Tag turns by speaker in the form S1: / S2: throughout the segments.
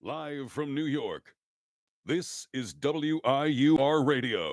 S1: Live from New York, this is WIUR Radio.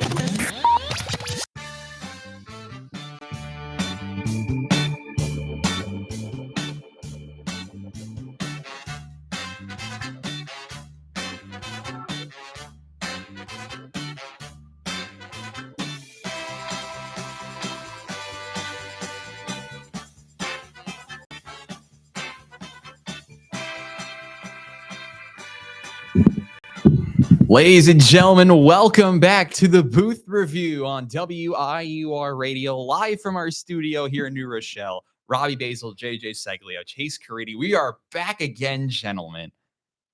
S2: Ladies and gentlemen, welcome back to the Booth Review on WIUR Radio, live from our studio here in New Rochelle. Robbie Basil, JJ Seglio, Chase Caridi. We are back again, gentlemen.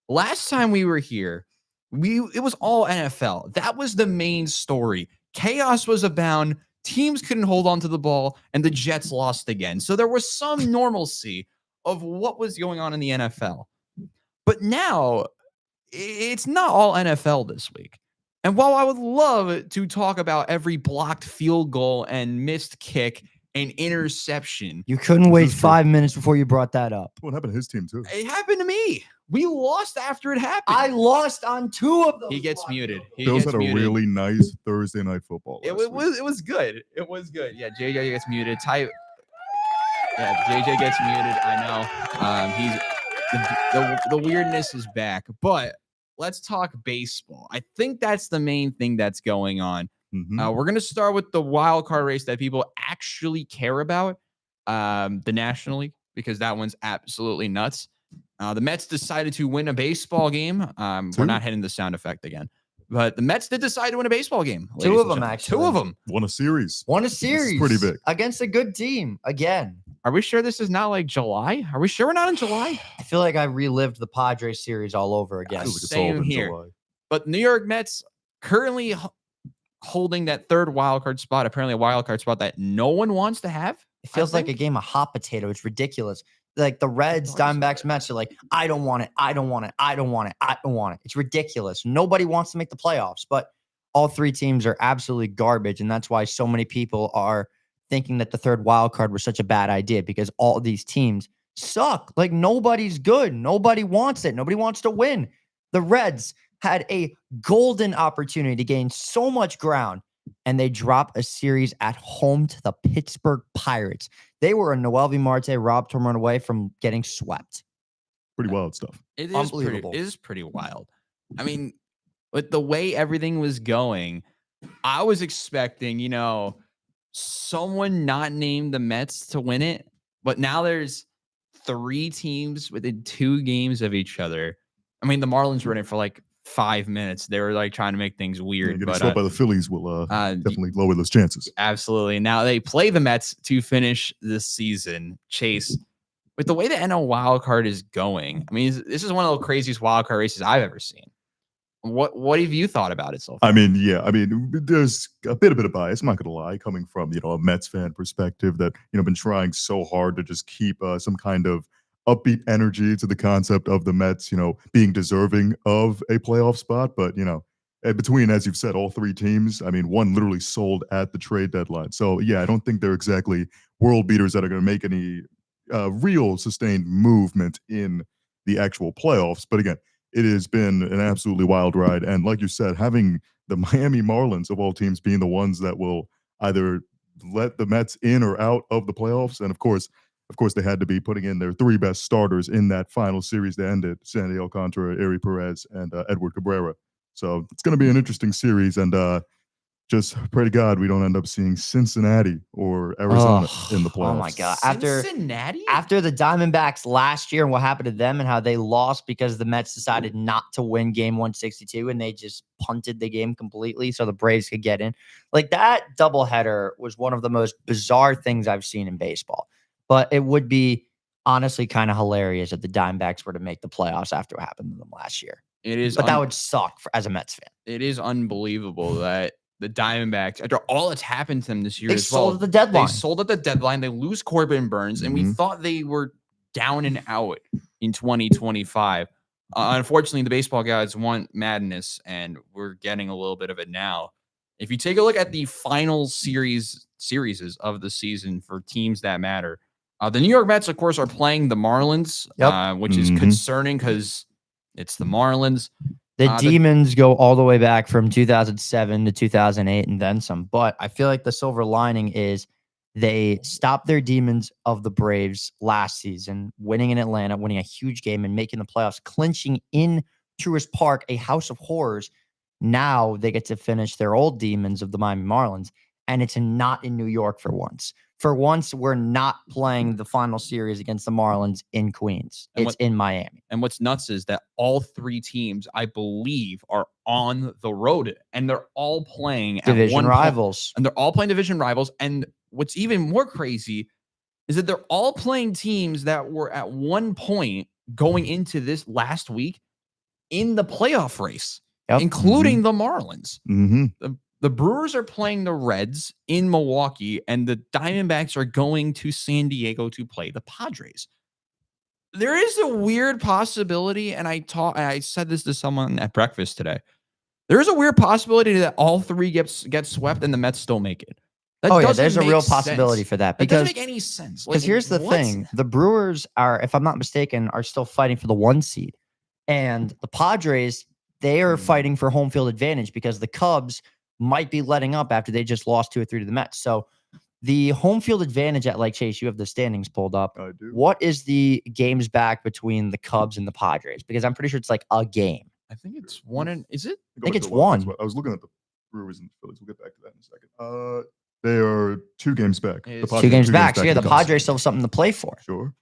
S2: Last time we were here, it was all NFL. That was the main story. Chaos was abound. Teams couldn't hold on to the ball, and the Jets lost again. So there was some normalcy of what was going on in the NFL. But now, it's not all NFL this week. And while I would love to talk about every blocked field goal and missed kick and interception,
S3: you couldn't wait 5 minutes before you brought that up.
S4: What happened to his team, too?
S2: It happened to me. We lost after it happened.
S3: I lost on 2 of them.
S2: He gets muted.
S4: Bills had a really nice Thursday night football.
S2: It was good. It was good. Yeah, JJ gets muted. JJ gets muted. I know. The weirdness is back. But let's talk baseball. I think that's the main thing that's going on. We're going to start with the wild card race that people actually care about, the National League, because that one's absolutely nuts. The Mets decided to win a baseball game. We're not hitting the sound effect again, but the Mets did decide to win a baseball game.
S3: 2 of them, actually.
S2: 2 of them.
S4: Won a series.
S3: Pretty big. Against a good team again.
S2: Are we sure this is not like July? Are we sure we're not in July?
S3: I feel like I relived the Padres series all over again.
S2: Same here. But New York Mets currently holding that third wild card spot, apparently a wild card spot that no one wants to have.
S3: It feels like a game of hot potato. It's ridiculous. Like the Reds, Diamondbacks, Mets are like, I don't want it. I don't want it. I don't want it. I don't want it. It's ridiculous. Nobody wants to make the playoffs, but all 3 teams are absolutely garbage. And that's why so many people are thinking that the third wild card was such a bad idea, because all of these teams suck. Like nobody's good. Nobody wants it. Nobody wants to win. The Reds had a golden opportunity to gain so much ground, and they drop a series at home to the Pittsburgh Pirates. They were a Noelvi Marte, Rob Tormont away from getting swept.
S4: Pretty wild stuff.
S2: It is
S3: unbelievable.
S2: It is pretty wild. I mean, with the way everything was going, I was expecting, someone not named the Mets to win it, but now there's 3 teams within 2 games of each other. I mean, the Marlins were in it for like 5 minutes. They were like trying to make things weird.
S4: Getting swept by the Phillies will definitely lower those chances.
S2: Absolutely. Now they play the Mets to finish this season. Chase, with the way the NL wild card is going, I mean, this is one of the craziest wild card races I've ever seen. What have you thought about it so far?
S4: I mean, there's a bit of bias, I'm not going to lie, coming from, a Mets fan perspective that, been trying so hard to just keep some kind of upbeat energy to the concept of the Mets, being deserving of a playoff spot. But, between, as you've said, all 3 teams, I mean, one literally sold at the trade deadline. So, yeah, I don't think they're exactly world beaters that are going to make any real sustained movement in the actual playoffs. But again, it has been an absolutely wild ride. And like you said, having the Miami Marlins of all teams being the ones that will either let the Mets in or out of the playoffs. And of course, they had to be putting in their 3 best starters in that final series that ended: Sandy Alcantara, Eri Perez, and Edward Cabrera. So it's going to be an interesting series. And just pray to God we don't end up seeing Cincinnati or Arizona in the playoffs.
S3: Oh my God.
S2: Cincinnati?
S3: After the Diamondbacks last year and what happened to them and how they lost because the Mets decided not to win game 162 and they just punted the game completely so the Braves could get in. Like that doubleheader was one of the most bizarre things I've seen in baseball. But it would be honestly kind of hilarious if the Diamondbacks were to make the playoffs after what happened to them last year.
S2: It is,
S3: but that would suck as a Mets fan.
S2: It is unbelievable that the Diamondbacks, after all that's happened to them this year,
S3: they sold at the deadline.
S2: They sold at the deadline. They lose Corbin Burns, and we thought they were down and out in 2025. Unfortunately, the baseball guys want madness, and we're getting a little bit of it now. If you take a look at the final series of the season for teams that matter, the New York Mets, of course, are playing the Marlins, which is concerning because It's the Marlins.
S3: The
S2: The-
S3: Demons go all the way back from 2007 to 2008 and then some. But I feel like the silver lining is they stopped their Demons of the Braves last season, winning in Atlanta, winning a huge game and making the playoffs, clinching in Truist Park, a house of horrors. Now they get to finish their old Demons of the Miami Marlins, and it's not in New York for once. For once, we're not playing the final series against the Marlins in Queens.
S2: And
S3: It's in Miami.
S2: And what's nuts is that all three teams, I believe, are on the road, and they're all playing at
S3: Division
S2: one
S3: rivals.
S2: and they're all playing division rivals. And what's even more crazy is that they're all playing teams that were at one point going into this last week in the playoff race,
S3: Yep.
S2: including the Marlins.
S4: Mm-hmm.
S2: The Brewers are playing the Reds in Milwaukee, and the Diamondbacks are going to San Diego to play the Padres. There is a weird possibility, and I said this to someone at breakfast today. There is a weird possibility that all three get swept and the Mets still make it. That
S3: Oh, yeah,
S2: doesn't
S3: there's a
S2: make
S3: real possibility
S2: sense.
S3: for that
S2: That doesn't
S3: because
S2: make any sense.
S3: Because here's the
S2: what?
S3: thing: the Brewers are, if I'm not mistaken, are still fighting for the 1 seed, and the Padres, they are fighting for home field advantage because the Cubs might be letting up after they just lost 2 or 3 to the Mets. So the home field advantage at Lake Chase, you have the standings pulled up.
S4: I do.
S3: What is the games back between the Cubs and the Padres? Because I'm pretty sure it's like a game.
S2: I think it's one. And is it?
S4: Go
S3: think
S4: back
S3: it's
S4: to the Wild Cards.
S3: one.
S4: I was looking at the Brewers and Phillies. We'll get back to that in a second. They are 2 games back.
S2: It's
S3: Two
S2: Padres
S3: games
S4: are
S3: back. So yeah,
S4: to
S3: the
S4: Cubs.
S3: Padres still have something to play for.
S4: Sure.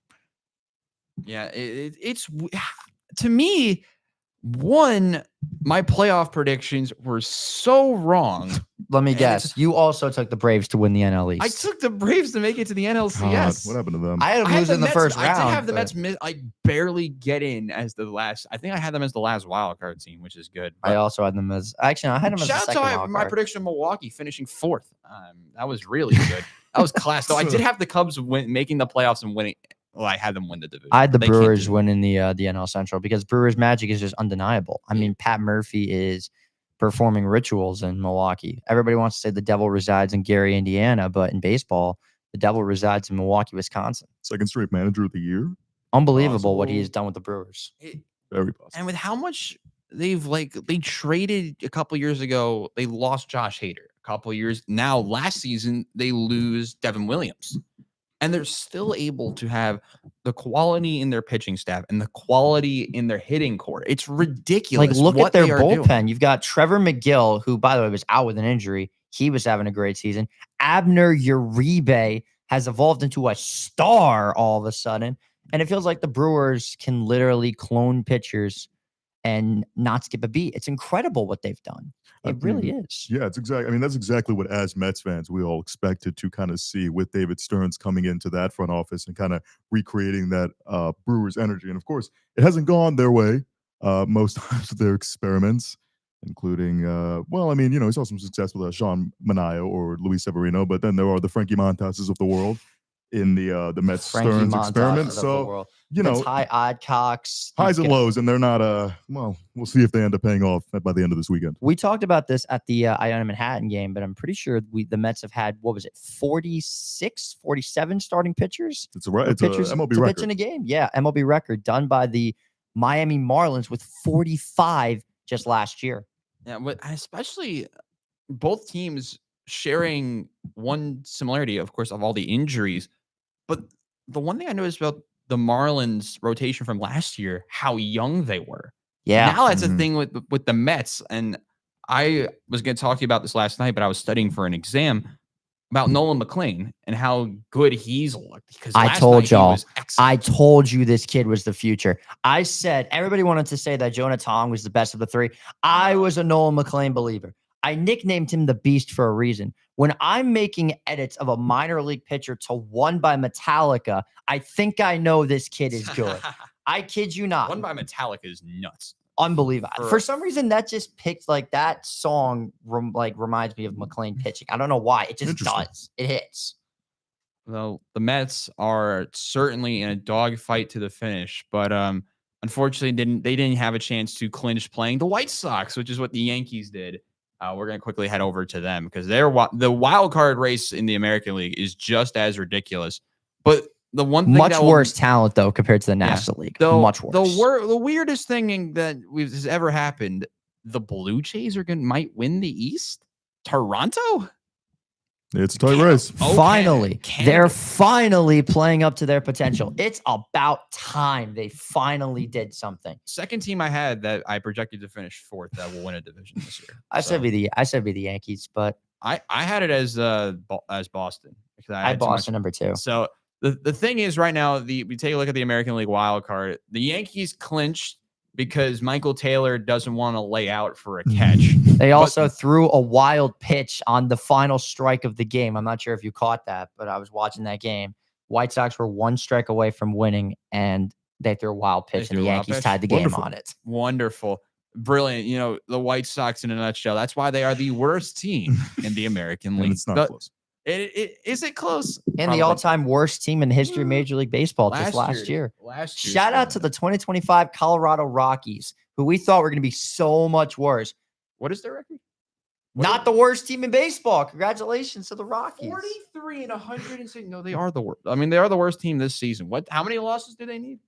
S2: Yeah, it's to me. One, my playoff predictions were so wrong.
S3: Let me
S2: And
S3: guess. You also took the Braves to win the NL East.
S2: I took the Braves to make it to the
S4: God,
S2: NLCS.
S4: what happened to them?
S3: I had them
S2: I had
S3: losing the
S2: Mets-
S3: first
S2: I did
S3: round.
S2: have the
S3: but
S2: Mets. I barely get in as the last. I think I had them as the last wild card team, which is good.
S3: I also had them as I had them as the
S2: Shout out
S3: second
S2: to
S3: wild
S2: my
S3: card.
S2: prediction of Milwaukee finishing 4th. That was really good. That was class. Though I did have the Cubs making the playoffs and winning. Well, I had them win the division.
S3: I had the
S2: They can't do
S3: Brewers
S2: that.
S3: winning the NL Central because Brewers magic is just undeniable. I mean, Pat Murphy is performing rituals in Milwaukee. Everybody wants to say the devil resides in Gary, Indiana, but in baseball, the devil resides in Milwaukee, Wisconsin.
S4: Second straight manager of the year.
S3: Unbelievable what he
S2: Possible.
S3: has done with the Brewers.
S4: Very possible.
S2: And with how much they traded a couple years ago, they lost Josh Hader. A couple years now, last season they lose Devin Williams, and they're still able to have the quality in their pitching staff and the quality in their hitting core. It's ridiculous.
S3: Like, look
S2: what
S3: at their
S2: they are doing.
S3: bullpen. You've got Trevor McGill, who, by the way, was out with an injury. He was having a great season. Abner Uribe has evolved into a star all of a sudden. And it feels like the Brewers can literally clone pitchers and not skip a beat. It's incredible what they've done.
S4: I
S3: It really
S4: mean,
S3: is.
S4: Yeah, it's exactly. I mean, that's exactly what, as Mets fans, we all expected to kind of see with David Stearns coming into that front office and kind of recreating that Brewers energy. And of course, it hasn't gone their way most times with their experiments, including, well, I mean, you know, he saw some success with Sean Manaea or Luis Severino, but then there are the Frankie Montases of the world in the Mets
S3: Frankie
S4: Stearns
S3: Montas
S4: experiment.
S3: of the
S4: So,
S3: world.
S4: you know,
S3: The Ty Adcox.
S4: highs
S3: he's
S4: and
S3: gonna-
S4: lows, and they're not, well, we'll see if they end up paying off by the end of this weekend.
S3: We talked about this at the Iona Manhattan game, but I'm pretty sure the Mets have had, what was it, 46, 47 starting pitchers?
S4: It's a, it's
S3: pitchers
S4: a MLB
S3: to pitch
S4: record.
S3: in a game. Yeah, MLB record done by the Miami Marlins with 45 just last year.
S2: Yeah, but especially both teams sharing one similarity, of course, of all the injuries. But the one thing I noticed about the Marlins rotation from last year, how young they were.
S3: Yeah.
S2: Now that's the
S4: Mhm.
S2: thing with the Mets. And I was going to talk to you about this last night, but I was studying for an exam about Nolan McLean and how good he's looked. Because
S3: I
S2: last
S3: told
S2: night he
S3: y'all.
S2: was excellent.
S3: I told you this kid was the future. I said everybody wanted to say that Jonah Tong was the best of the three. I was a Nolan McLean believer. I nicknamed him the Beast for a reason. When I'm making edits of a minor league pitcher to One by Metallica, I think I know this kid is good. I kid you not.
S2: One by Metallica is nuts.
S3: Unbelievable.
S2: For-
S3: For some reason, that just picked like that song reminds me of McLean pitching. I don't know why. It just
S4: Interesting.
S3: does. It hits.
S2: Well, the Mets are certainly in a dogfight to the finish, but unfortunately they didn't have a chance to clinch playing the White Sox, which is what the Yankees did. We're going to quickly head over to them because the wild card race in the American League is just as ridiculous. But the one thing
S3: Much
S2: that will-
S3: worse talent though compared to the National League. Much worse.
S2: The weirdest thing that has ever happened, the Blue Jays might win the East. Toronto?
S4: It's a tight race.
S2: Oh,
S3: Finally,
S2: Canada.
S3: they're finally playing up to their potential. It's about time they finally did something.
S2: Second team I had that I projected to finish fourth that will win a division this year.
S3: I said
S2: So,
S3: be the Yankees, but
S2: I had it as Boston because
S3: I had
S2: had too much-
S3: Boston number 2.
S2: So the thing is right now, we take a look at the American League wild card. The Yankees clinched because Michael Taylor doesn't want to lay out for a catch.
S3: They also threw a wild pitch on the final strike of the game. I'm not sure if you caught that, but I was watching that game. White Sox were 1 strike away from winning, and they threw a wild pitch, and
S2: threw
S3: the
S2: a wild
S3: Yankees
S2: pitch?
S3: tied the game
S4: Wonderful.
S3: on it.
S2: Wonderful. Brilliant. You know, the White Sox in a nutshell. That's why they are the worst team in the American
S4: And
S2: League.
S4: it's not
S2: But
S4: close.
S2: is it close?
S3: And
S2: Probably.
S3: the all-time worst team in the history of Major League Baseball just last year.
S2: Last year.
S3: Shout out to the 2025 Colorado Rockies, who we thought were going to be so much worse.
S2: What is their record?
S3: Not the worst team in baseball. Congratulations to the Rockies.
S2: 43 and 106. No, they are the worst. I mean, they are the worst team this season. How many losses do they need?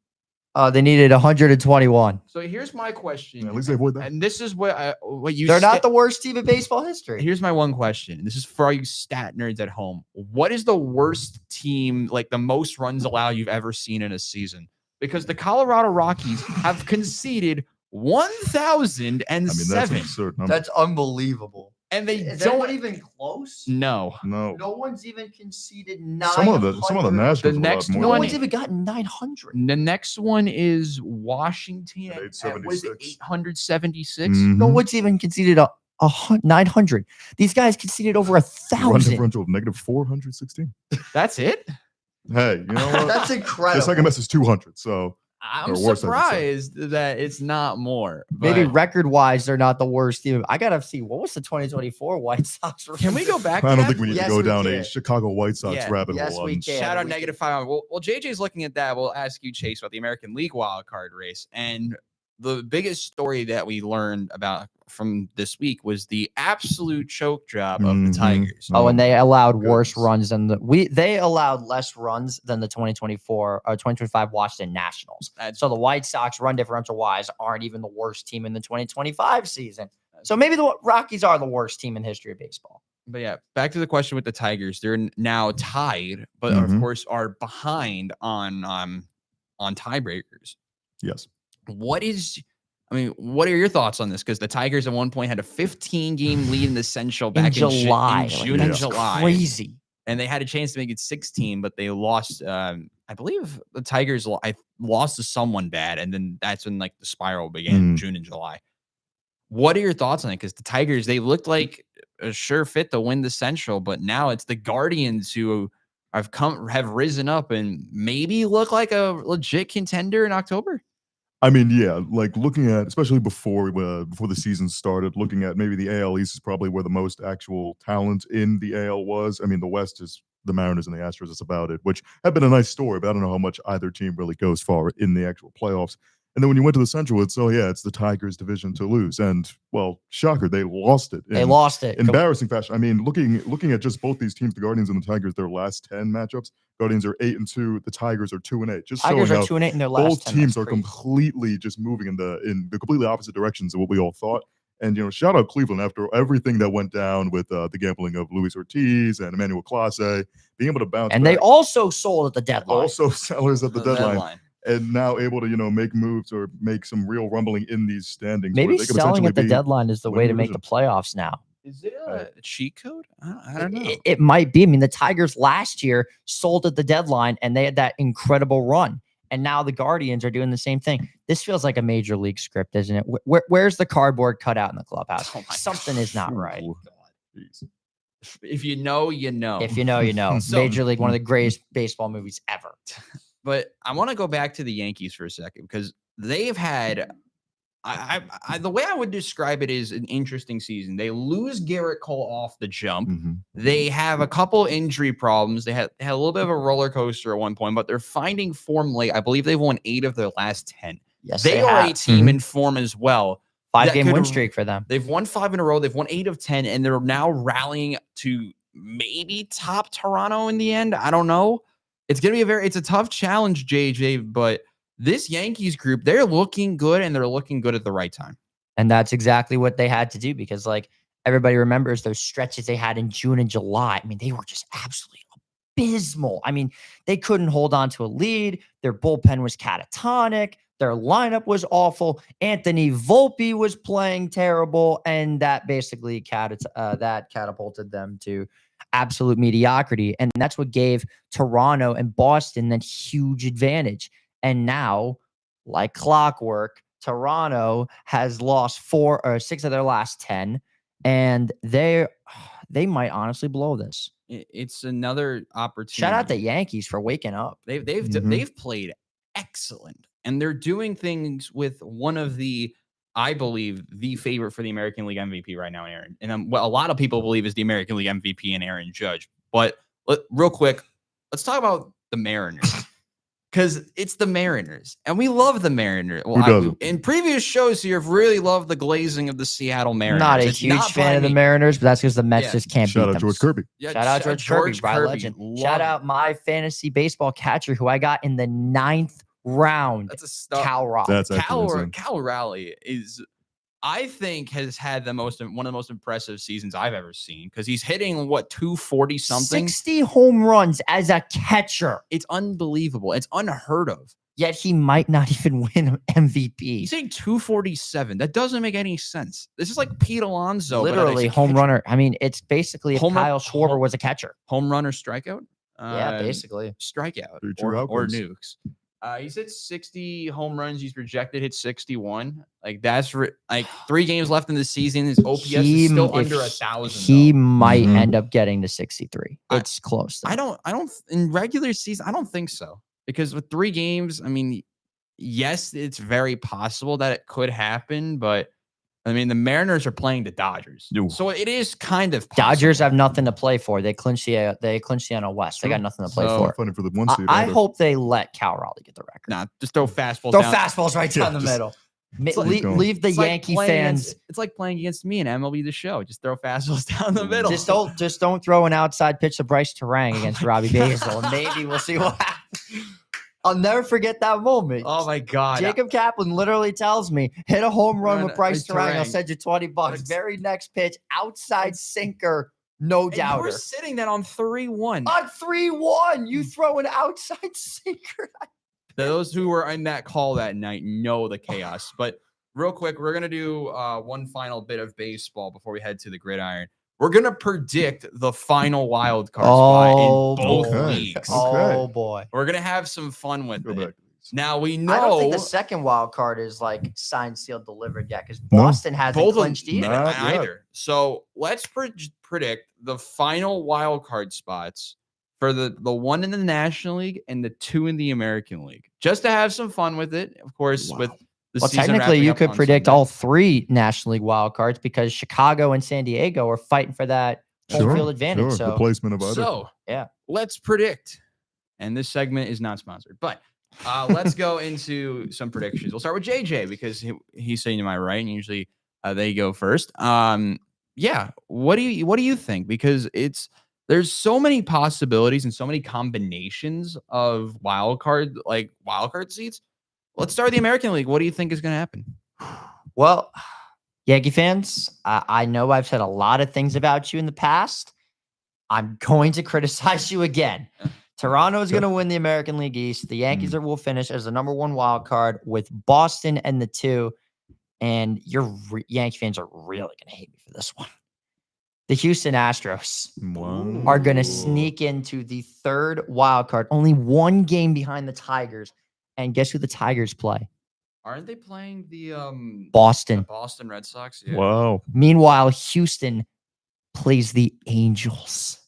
S3: They needed 121.
S2: So here's my question.
S4: Yeah, at least they avoid that.
S2: And this is what you
S3: They're not the worst team in baseball history.
S2: Here's my one question. And this is for all you stat nerds at home. What is the worst team, like the most runs allowed you've ever seen in a season? Because the Colorado Rockies have conceded 1,007.
S4: I mean, that's an absurd number.
S3: That's unbelievable.
S2: And they
S3: Is
S2: don't
S3: anyone even close?
S2: No.
S4: No.
S3: No one's even conceded 900.
S4: Some of the Nationals
S2: The
S4: will have
S2: next
S4: more
S3: No
S2: one-
S4: than
S3: one's even gotten 900.
S2: The next one is Washington.
S4: At
S2: Was it
S4: 876.
S2: 876?
S3: No
S4: Mhm.
S3: one's even conceded 900. These guys conceded over
S4: Run
S3: 1,000.
S4: differential of negative 416.
S2: That's it?
S4: Hey, you know what?
S3: That's
S4: The
S3: incredible.
S4: second best is 200. So
S2: I'm
S4: Or worse, I should say.
S2: surprised that it's not more.
S3: Maybe
S2: but-
S3: record wise, they're not the worst team. I gotta see what was the 2024 White Sox.
S2: Can we go back?
S4: I
S2: to
S4: don't
S2: that?
S4: think we need
S3: Yes,
S4: to go
S3: we
S4: down
S3: can.
S4: a Chicago White Sox
S2: Yeah.
S4: rabbit
S3: Yes,
S4: hole.
S3: we can.
S2: Shout out
S3: we
S2: negative 5. Well, JJ's looking at that. We'll ask you, Chase, about the American League wild card race. And the biggest story that we learned about from this week was the absolute choke job of the
S4: Mhm.
S2: Tigers.
S3: Oh, and they allowed worse
S4: goodness.
S3: runs than they allowed less runs than the 2024 or 2025 Washington Nationals.
S2: That's-
S3: So the White Sox run differential wise aren't even the worst team in the 2025 season. So maybe the Rockies are the worst team in the history of baseball.
S2: But yeah, back to the question with the Tigers. They're now tied, but of
S4: Mhm.
S2: course are behind on tiebreakers.
S4: Yes.
S2: What are your thoughts on this? Because the Tigers at one point had a 15-game lead in the Central
S3: In
S2: back
S3: July,
S2: in
S3: like,
S2: June and
S3: that's
S2: July.
S3: crazy.
S2: And they had a chance to make it 16, but they lost. I believe the Tigers lost to someone bad, and then that's when like the spiral began in
S4: Mm.
S2: June and July. What are your thoughts on it? Because the Tigers, they looked like a sure fit to win the Central, but now it's the Guardians who have risen up and maybe look like a legit contender in October.
S4: I mean, yeah, like looking at, especially before the season started, looking at maybe the AL East is probably where the most actual talent in the AL was. I mean, the West is the Mariners and the Astros. That's about it, which had been a nice story, but I don't know how much either team really goes far in the actual playoffs. And then when you went to the Central, it's the Tigers division to lose. And well, shocker, they lost it.
S3: They
S4: in
S3: lost it.
S4: embarrassing fashion. I mean, looking at just both these teams, the Guardians and the Tigers, their last 10 matchups, Guardians are 8-2, the Tigers are 2-8. Just
S3: Tigers
S4: showing
S3: are
S4: how
S3: 2-8 in their last
S4: both
S3: 10.
S4: teams
S3: That's
S4: are
S3: crazy.
S4: completely just moving in the completely opposite directions of what we all thought. And shout out Cleveland after everything that went down with the gambling of Luis Ortiz and Emmanuel Clase, being able to bounce
S3: And
S4: back.
S3: they also sold at the deadline.
S4: Also sellers at the deadline, and now able to make moves or make some real rumbling in these standings. where
S3: Maybe
S4: they could
S3: selling at the
S4: potentially be
S3: deadline is the way to
S4: winning
S3: make the playoffs now.
S2: Is it a cheat code? I don't know.
S3: It might be. I mean, the Tigers last year sold at the deadline and they had that incredible run. And now the Guardians are doing the same thing. This feels like a major league script, isn't it? Where's the cardboard cutout in the clubhouse?
S2: Oh my
S3: Something is not right.
S4: Ooh, jeez.
S2: If you know, you know.
S3: If you know, you know.
S2: So-
S3: Major League, one of the greatest baseball movies ever.
S2: But I want to go back to the Yankees for a second because they've had, the way I would describe it is an interesting season. They lose Garrett Cole off the jump.
S4: Mhm.
S2: They have a couple injury problems. They had a little bit of a roller coaster at one point, but they're finding form late. I believe they've won 8 of their last 10.
S3: Yes,
S2: They are a
S3: have.
S2: team in form as well.
S3: 5-game
S2: could-
S3: win streak for them.
S2: They've won 5 in a row. They've won 8 of 10, and they're now rallying to maybe top Toronto in the end. I don't know. it's gonna be it's a tough challenge, JJ. But this Yankees group, they're looking good, and they're looking good at the right time.
S3: And that's exactly what they had to do because, like, everybody remembers those stretches they had in June and July. I mean, they were just absolutely abysmal. I mean, they couldn't hold on to a lead. Their bullpen was catatonic. Their lineup was awful. Anthony Volpe was playing terrible, and that basically catapulted them to absolute mediocrity. And that's what gave Toronto and Boston that huge advantage. And now, like clockwork, Toronto has lost 4 or 6 of their last 10, and they might honestly blow this.
S2: It's another opportunity.
S3: Shout out the Yankees for waking up.
S2: They've played excellent, and they're doing things with one of the, I believe, the favorite for the American League MVP right now, Aaron. And what a lot of people believe is the American League MVP and Aaron Judge. But real quick, let's talk about the Mariners. Because it's the Mariners, and we love the Mariners. Well, in previous shows here, I've really loved the glazing of the Seattle Mariners.
S3: Not a huge fan of the Mariners, but that's because the Mets just can't beat them.
S4: Shout out George Kirby.
S2: Yeah,
S3: shout out George Kirby, legend. Shout out my fantasy baseball catcher who I got in the 9th round.
S2: That's a star.
S3: Cal Raleigh.
S4: That's actually
S2: Cal Raleigh is, I think, has had one of the most impressive seasons I've ever seen because he's hitting 240 something,
S3: 60 home runs as a catcher.
S2: It's unbelievable. It's unheard of.
S3: Yet he might not even win MVP.
S2: He's hitting 247. That doesn't make any sense. This is like Pete Alonso,
S3: literally home runner. I mean, it's basically if Kyle Schwarber was a catcher.
S2: Home run or strikeout.
S3: Yeah, basically
S2: strikeout or nukes. He's hit 60 home runs. He's projected hit 61. Like that's like 3 games left in the season. His OPS is still under 1,000.
S3: He might end up getting to 63. It's close.
S2: Though. I don't in regular season. I don't think so because with 3 games, I mean, yes, it's very possible that it could happen, but I mean, the Mariners are playing the Dodgers, so it is kind of possible.
S3: Dodgers have nothing to play for. They clinched the NL West. They got nothing to play for.
S4: Funny for the 1 seed.
S3: I hope they let Cal Raleigh get the record.
S2: Nah, just throw fastballs.
S3: Throw fastballs right down the middle. Leave the
S2: it's
S3: Yankee fans.
S2: It's like playing against me in MLB The Show. Just throw fastballs down the middle.
S3: Just don't throw an outside pitch to Bryce Terang against Robbie Basil. And maybe we'll see what happens. I'll never forget that moment.
S2: Oh my God.
S3: Jacob Kaplan literally tells me, hit a home run with Bryce Terang. I'll send you $20. Very next pitch, outside sinker, no doubter.
S2: You were sitting that on 3-1.
S3: On 3-1, you throw an outside sinker.
S2: Those who were in that call that night know the chaos. But real quick, we're going to do one final bit of baseball before we head to the gridiron. We're going to predict the final wild card spot in both leagues.
S3: Oh, boy.
S2: We're going to have some fun with it. Now, we know.
S3: I don't think the second wild card is like signed, sealed, delivered yet because Boston hasn't clinched
S2: either. So let's predict the final wild card spots for the 1 in the National League and the 2 in the American League. Just to have some fun with it, of course, with the season
S3: technically, you could predict
S2: Sunday.
S3: all 3 National League wild cards because Chicago and San Diego are fighting for that home field advantage. So
S4: the placement of either.
S2: So let's predict. And this segment is not sponsored, but let's go into some predictions. We'll start with JJ because he's saying to my right, and usually they go first. Yeah, what do you think? Because there's so many possibilities and so many combinations of wild card seats. Let's start with the American League. What do you think is going to happen?
S3: Well, Yankee fans, I know I've said a lot of things about you in the past. I'm going to criticize you again. Toronto is going to win the American League East. The Yankees will finish as the number 1 wild card with Boston and the 2. And your Yankee fans are really going to hate me for this one. The Houston Astros are going to sneak into the 3rd wild card, only 1 game behind the Tigers. And guess who the Tigers play?
S2: Aren't they playing the
S3: Boston
S2: Red Sox? Yeah.
S4: Wow.
S3: Meanwhile, Houston plays the Angels.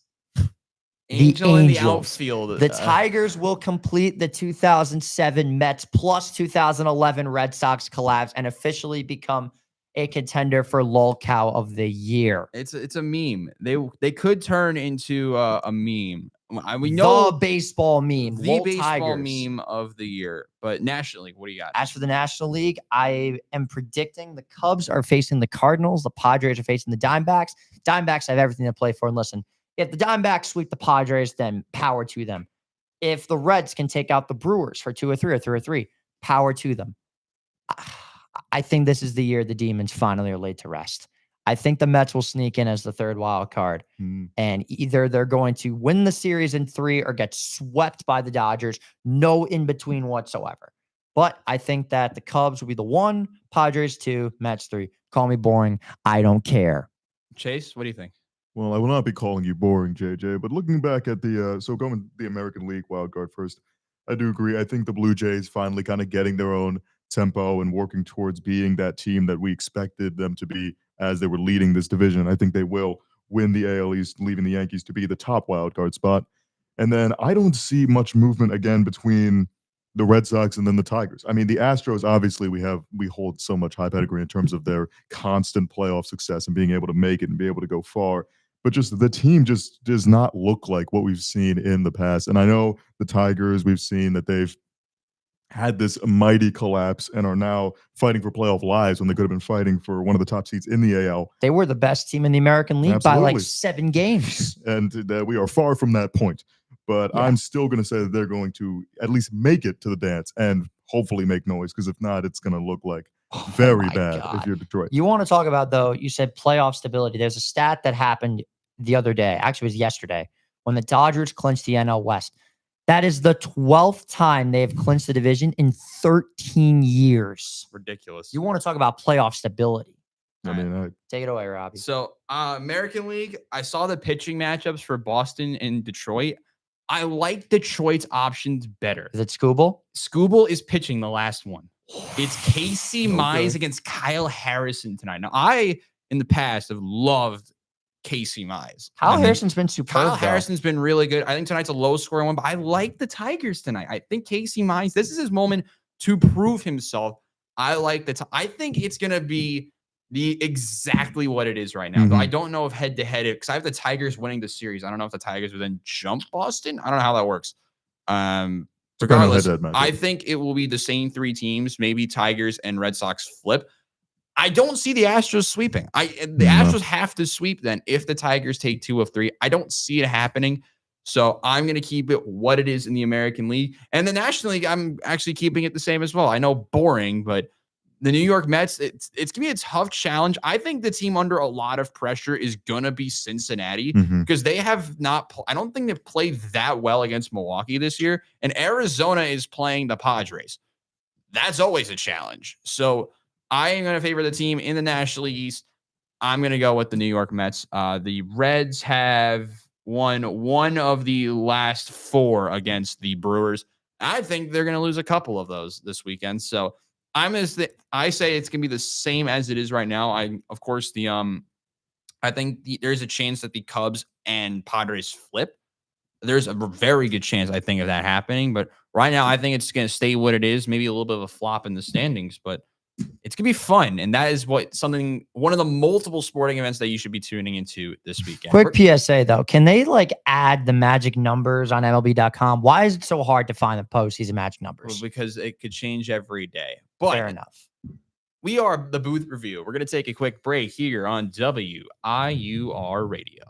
S2: Angel in the outfield.
S3: The Tigers will complete the 2007 Mets plus 2011 Red Sox collabs and officially become a contender for lolcow of the year.
S2: It's a meme. They could turn into a meme. We know
S3: the baseball meme,
S2: the baseball meme of the year. But National League, what do you got?
S3: As for the National League, I am predicting the Cubs are facing the Cardinals. The Padres are facing the Diamondbacks. Diamondbacks have everything to play for. And listen, if the Diamondbacks sweep the Padres, then power to them. If the Reds can take out the Brewers for 2 or 3 or 3 or 3, power to them. I think this is the year the Demons finally are laid to rest. I think the Mets will sneak in as the third wild card, and either they're going to win the series in 3 or get swept by the Dodgers. No in between whatsoever. But I think that the Cubs will be the 1, Padres 2, Mets 3. Call me boring. I don't care.
S2: Chase, what do you think?
S4: Well, I will not be calling you boring, JJ, but looking back at the so going the American League wildcard first, I do agree. I think the Blue Jays finally kind of getting their own tempo and working towards being that team that we expected them to be as they were leading this division. I think they will win the AL East, leaving the Yankees to be the top wildcard spot. And then I don't see much movement again between the Red Sox and then the Tigers. I mean, the Astros, obviously, we hold so much high pedigree in terms of their constant playoff success and being able to make it and be able to go far. But just the team just does not look like what we've seen in the past. And I know the Tigers, we've seen that they've had this mighty collapse and are now fighting for playoff lives when they could have been fighting for one of the top seats in the AL.
S3: They were the best team in the American League by like 7 games.
S4: And that we are far from that point. But yeah. I'm still going to say that they're going to at least make it to the dance and hopefully make noise, because if not, it's going to look like very bad if you're Detroit.
S3: You want to talk about, though, you said playoff stability. There's a stat that happened the other day. Actually, it was yesterday when the Dodgers clinched the NL West. That is the 12th time they have clinched the division in 13 years.
S2: Ridiculous.
S3: You want to talk about playoff stability.
S4: I mean,
S3: take it away, Robbie.
S2: So, American League, I saw the pitching matchups for Boston and Detroit. I like Detroit's options better.
S3: Is it Skubal?
S2: Skubal is pitching the last one. It's Casey Mize against Kyle Harrison tonight. Now, I, in the past, have loved Casey Mize.
S3: Kyle Harrison's been superb.
S2: Kyle Harrison's been really good. I think tonight's a low-scoring one, but I like the Tigers tonight. I think Casey Mize, this is his moment to prove himself. I like I think it's going to be exactly what it is right now. But I don't know if head-to-head, because I have the Tigers winning the series. I don't know if the Tigers would then jump Boston. I don't know how that works. Regardless, I think it will be the same 3 teams, maybe Tigers and Red Sox flip. I don't see the Astros sweeping. The Astros have to sweep then if the Tigers take 2 of 3. I don't see it happening. So I'm going to keep it what it is in the American League. And the National League, I'm actually keeping it the same as well. I know boring, but the New York Mets, it's going to be a tough challenge. I think the team under a lot of pressure is going to be Cincinnati, because they have not, I don't think they've played that well against Milwaukee this year. And Arizona is playing the Padres. That's always a challenge. So I am going to favor the team in the National League East. I'm going to go with the New York Mets. The Reds have won 1 of the last 4 against the Brewers. I think they're going to lose a couple of those this weekend. So I say it's going to be the same as it is right now. I think there's a chance that the Cubs and Padres flip. There's a very good chance, I think, of that happening. But right now, I think it's going to stay what it is. Maybe a little bit of a flop in the standings, but it's going to be fun. And that is one of the multiple sporting events that you should be tuning into this weekend.
S3: Quick PSA, though. Can they add the magic numbers on MLB.com? Why is it so hard to find the postseason magic numbers?
S2: Well, because it could change every day. But
S3: fair enough.
S2: We are the Booth Review. We're going to take a quick break here on WIUR Radio.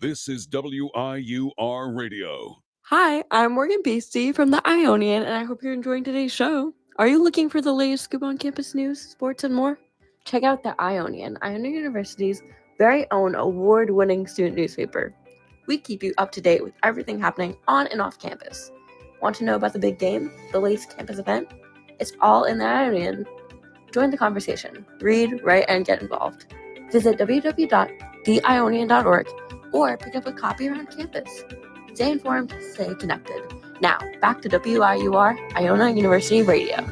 S1: This is WIUR Radio.
S5: Hi, I'm Morgan Beastie from the Ionian, and I hope you're enjoying today's show. Are you looking for the latest scoop on campus news, sports, and more? Check out the Ionian University's very own award-winning student newspaper. We keep you up to date with everything happening on and off campus. Want to know about the big game, the latest campus event? It's all in the Ionian. Join the conversation. Read, write, and get involved. Visit www.theionian.org or pick up a copy around campus. Stay informed, stay connected. Now, back to WIUR, Iona University Radio.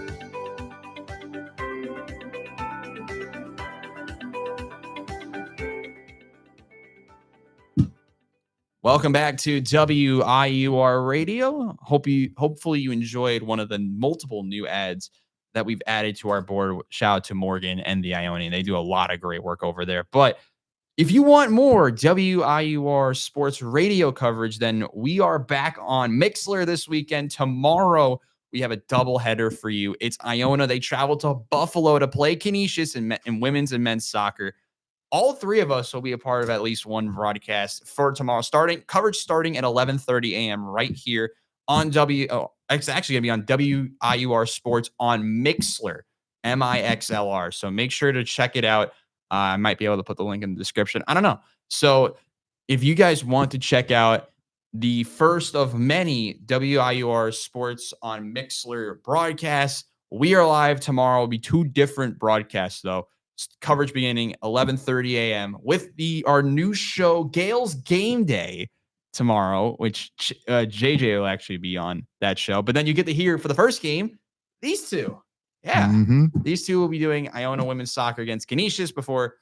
S2: Welcome back to WIUR Radio. Hopefully you enjoyed one of the multiple new ads that we've added to our board. Shout out to Morgan and the Ionian. They do a lot of great work over there. But if you want more WIUR sports radio coverage, then we are back on Mixlr this weekend. Tomorrow, we have a doubleheader for you. It's Iona. They travel to Buffalo to play Canisius in women's and men's soccer. all three of us will be a part of at least one broadcast for tomorrow. Coverage starting at 11:30 a.m. right here on it's actually going to be on WIUR Sports on Mixlr, MIXLR. So make sure to check it out. I might be able to put the link in the description. I don't know. So if you guys want to check out the first of many WIUR Sports on Mixlr broadcasts, we are live tomorrow. It'll be 2 different broadcasts, though. Coverage beginning 11:30 a.m. with our new show, Gale's Game Day, tomorrow, which JJ will actually be on that show. But then you get to hear for the first game, these two. Yeah. These two will be doing Iona women's soccer against Canisius before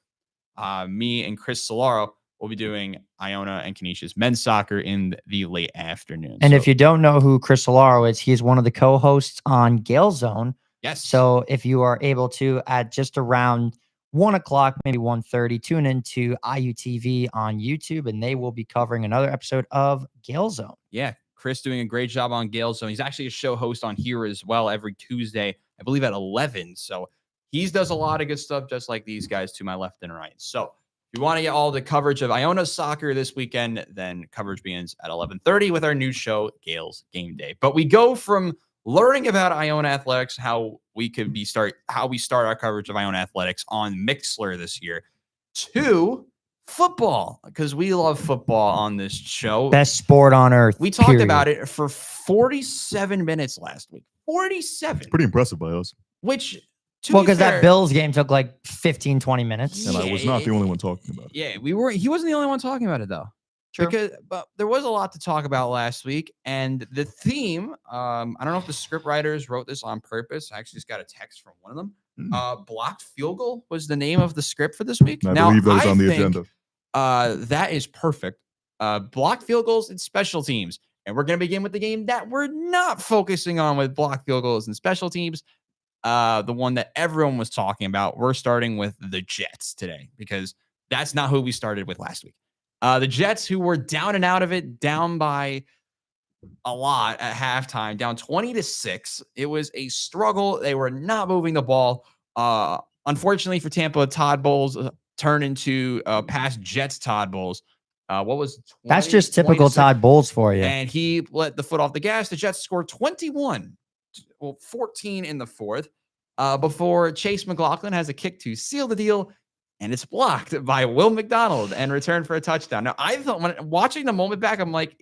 S2: me and Chris Solaro will be doing Iona and Canisius men's soccer in the late afternoon.
S3: And if you don't know who Chris Solaro is, he's one of the co-hosts on Gale Zone.
S2: Yes.
S3: So if you are able to, at just around 1 o'clock, maybe 1:30, tune into IUTV on YouTube, and they will be covering another episode of Gale Zone.
S2: Yeah, Chris doing a great job on Gale Zone. He's actually a show host on here as well every Tuesday, I believe at 11. So he does a lot of good stuff, just like these guys to my left and right. So if you want to get all the coverage of Iona soccer this weekend, then coverage begins at 11:30 with our new show, Gale's Game Day. But we go from learning about Iona athletics, how we start our coverage of Iona athletics on Mixlr this year, to football, because we love football on this show.
S3: Best sport on earth.
S2: We talked about it for 47 minutes last week. 47.
S4: Pretty impressive by us.
S2: Which,
S3: because that Bills game took like 15, 20 minutes.
S4: And I was not the only one talking about it.
S2: Yeah, he wasn't the only one talking about it, though.
S3: True.
S2: But there was a lot to talk about last week, and the theme, I don't know if the script writers wrote this on purpose. I actually just got a text from one of them. Blocked field goal was the name of the script for this week.
S4: I believe that was on the agenda.
S2: That is perfect. Blocked field goals and special teams. And we're going to begin with the game that we're not focusing on with blocked field goals and special teams. The one that everyone was talking about. We're starting with the Jets today, because that's not who we started with last week. The Jets, who were down and out of it, down by a lot at halftime, down 20-6. It was a struggle. They were not moving the ball. Unfortunately for Tampa, Todd Bowles turned into past Jets Todd Bowles. What was 20,
S3: that's just typical Todd Bowles for you.
S2: And he let the foot off the gas. The Jets scored 14 in the fourth before Chase McLaughlin has a kick to seal the deal. And it's blocked by Will McDonald and returned for a touchdown. Now, I thought, when watching the moment back, I'm like,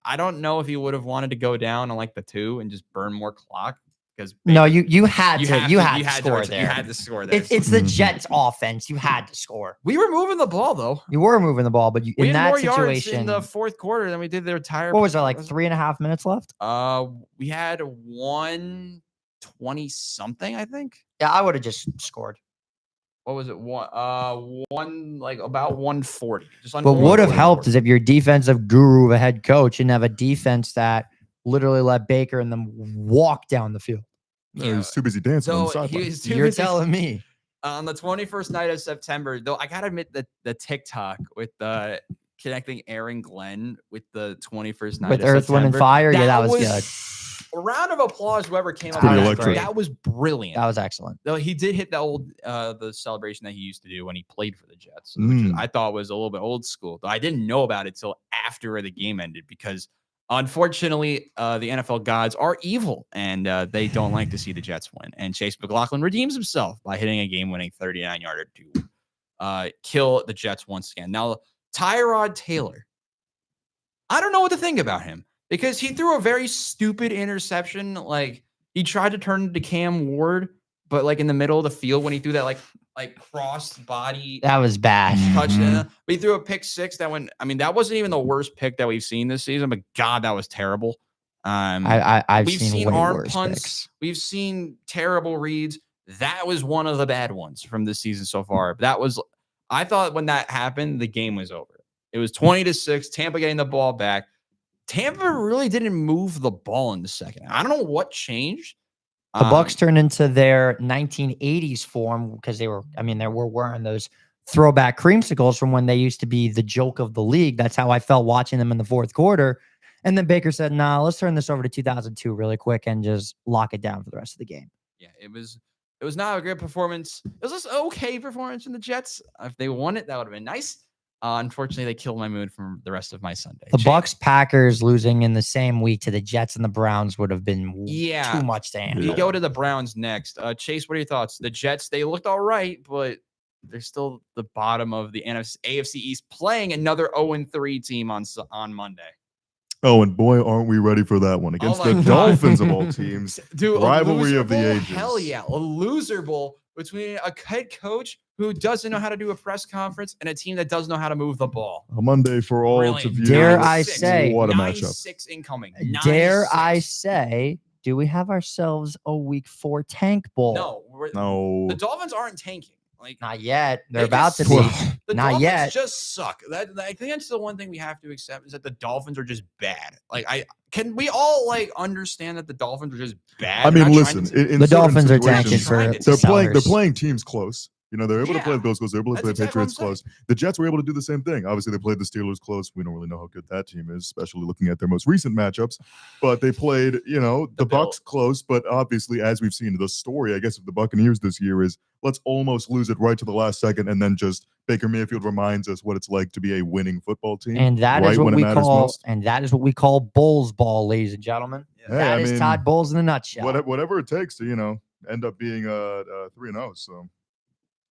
S2: I don't know if he would have wanted to go down on like the 2 and just burn more clock, because
S3: no, you had to score there.
S2: You had to score there.
S3: It's the Jets offense. You had to score.
S2: We were moving the ball though.
S3: You were moving the ball, but
S2: we
S3: in
S2: had
S3: that
S2: more yards
S3: situation,
S2: in the fourth quarter than we did their entire.
S3: What was there, like 3.5 minutes left?
S2: We had 120 something, I think.
S3: Yeah, I would have just scored.
S2: What was it? About 140.
S3: What would have helped is if your defensive guru of a head coach didn't have a defense that literally let Baker and them walk down the field.
S4: He was too busy dancing on the sideline.
S3: You're telling me.
S2: On the 21st night of September, though, I gotta admit that the TikTok with the connecting Aaron Glenn with the 21st night
S3: with
S2: of
S3: Earth, Wind, and Fire. Yeah, that was good.
S2: A round of applause, whoever came up
S4: pretty
S2: with
S4: electric.
S2: that was brilliant.
S3: That was excellent.
S2: Though he did hit the old the celebration that he used to do when he played for the Jets, which I thought was a little bit old school. Though I didn't know about it till after the game ended, because unfortunately the NFL gods are evil, and they don't like to see the Jets win. And Chase McLaughlin redeems himself by hitting a game-winning 39-yarder to kill the Jets once again. Now, Tyrod Taylor, I don't know what to think about him, because he threw a very stupid interception. Like, he tried to turn into Cam Ward, but like in the middle of the field when he threw that like crossed body.
S3: That was bad.
S2: Touchdown. But he threw a pick 6 that went. I mean, that wasn't even the worst pick that we've seen this season, but God, that was terrible.
S3: I've
S2: we've
S3: seen way
S2: arm
S3: worse
S2: punts.
S3: picks.
S2: We've seen terrible reads. That was one of the bad ones from this season so far. That was. I thought when that happened, the game was over. It was 20-6. Tampa getting the ball back. Tampa really didn't move the ball in the second. I don't know what changed.
S3: The Bucks turned into their 1980s form, because they were wearing those throwback creamsicles from when they used to be the joke of the league. That's how I felt watching them in the fourth quarter. And then Baker said, "Nah, let's turn this over to 2002 really quick and just lock it down for the rest of the game."
S2: Yeah, it was It was not a good performance. It was just okay performance from the Jets. If they won it, that would have been nice. Unfortunately, they killed my mood from the rest of my Sunday.
S3: The
S2: Chase-
S3: Bucks Packers losing in the same week to the Jets and the Browns would have been
S2: Yeah.
S3: too much to handle.
S2: We go to the Browns next. Chase, what are your thoughts? The Jets, they looked all right, but they're still the bottom of the AFC East, playing another 0-3 team on Monday.
S4: Oh, and boy, aren't we ready for that one against
S2: my
S4: the
S2: God.
S4: Dolphins of all teams.
S2: Dude,
S4: Rivalry
S2: a
S4: of the
S2: loser bowl?
S4: ages.
S2: Hell yeah. A loser bowl between a head coach who doesn't know how to do a press conference and a team that doesn't know how to move the ball.
S4: A Monday for all
S2: Really?
S4: to view.
S3: Dare I
S2: 9-6.
S3: say-
S4: What a
S2: 9-6
S4: matchup.
S2: incoming.
S3: Dare
S2: 9-6.
S3: I say, do we have ourselves a week 4 tank bowl?
S2: No,
S4: No.
S2: the Dolphins aren't tanking. Like
S3: Not yet. They're
S2: They
S3: about to
S2: just
S3: be.
S4: Well,
S2: the
S3: Not
S2: Dolphins
S3: yet.
S2: just suck. I think that's the one thing we have to accept is that the Dolphins are just bad. Like can we all like understand that the Dolphins are just bad?
S4: I
S2: They're
S4: mean,
S2: not trying
S4: listen.
S2: to-
S4: In
S3: The
S4: certain
S3: Dolphins are
S4: situations,
S3: tanking for
S2: They're
S4: They're
S3: sellers.
S4: playing teams close. You know, they're able to play
S2: Yeah.
S4: the Bills close. They're able to
S2: That's
S4: play the
S2: exactly what I'm
S4: Patriots close. The Jets were able to do the same thing. Obviously, they played the Steelers close. We don't really know how good that team is, especially looking at their most recent matchups. But they played, you know, the Bucks close. But obviously, as we've seen, the story, I guess, of the Buccaneers this year is let's almost lose it right to the last second, and then just Baker Mayfield reminds us what it's like to be a winning football team.
S3: And that is
S4: right
S3: what
S4: when it
S3: we
S4: matters
S3: call
S4: most.
S3: Bulls ball, ladies and gentlemen.
S2: Yeah.
S4: Hey,
S3: That
S4: I
S3: is
S4: mean,
S3: Todd Bowles in a nutshell.
S4: whatever it takes to, you know, end up being 3-0. So,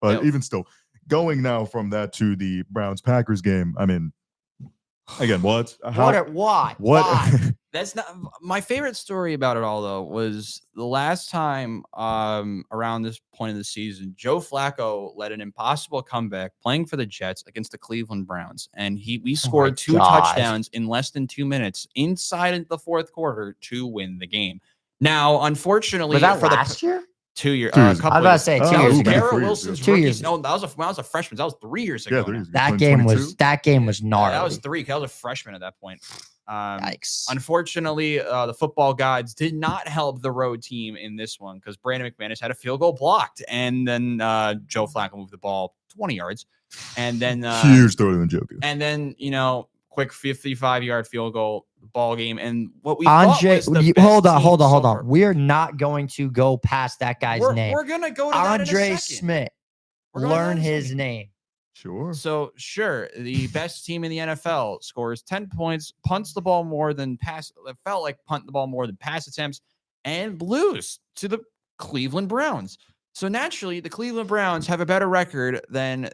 S4: but
S2: Yeah.
S4: even still, going now from that to the Browns Packers game. I mean, again, what?
S3: Why?
S4: What?
S3: Why?
S2: That's not my favorite story about it all though was the last time around this point of the season, Joe Flacco led an impossible comeback playing for the Jets against the Cleveland Browns. And we scored 2
S3: God.
S2: touchdowns in less than 2 minutes inside the fourth quarter to win the game. Now, unfortunately,
S3: Was that
S2: for
S3: last year?
S2: 2 years,
S4: 2 years
S2: a
S4: ago.
S2: couple
S3: I was about to
S2: years.
S3: say 2
S2: That
S3: years
S2: was
S3: ago.
S2: Garrett
S4: 3 years
S2: Wilson's
S3: ago. 2
S2: rookie-
S3: years
S2: No, that was when I was a freshman. That was 3 years ago.
S4: Yeah,
S2: now.
S4: 3 years ago.
S3: That game
S4: 2022?
S3: was gnarly.
S2: That was 3. 'Cause I was a freshman at that point.
S3: Yikes.
S2: Unfortunately, the football gods did not help the road team in this one because Brandon McManus had a field goal blocked, and then Joe Flacco moved the ball 20 yards, and then
S4: Huge throw to Njoku.
S2: and then quick 55-yard field goal ball game, and what we
S3: Andre,
S2: thought was the
S3: hold
S2: best
S3: on.
S2: team so
S3: Hold
S2: far.
S3: on. We're not going to go past that guy's name.
S2: We're gonna go to that in a
S3: Andre
S2: second.
S3: Smith.
S2: We're going to that
S3: Learn
S2: in a
S3: his
S2: second.
S3: name.
S4: Sure.
S2: So sure, the best team in the NFL scores 10 points, punts the ball more than pass. It felt like punt the ball more than pass attempts, and lose to the Cleveland Browns. So naturally, the Cleveland Browns have a better record than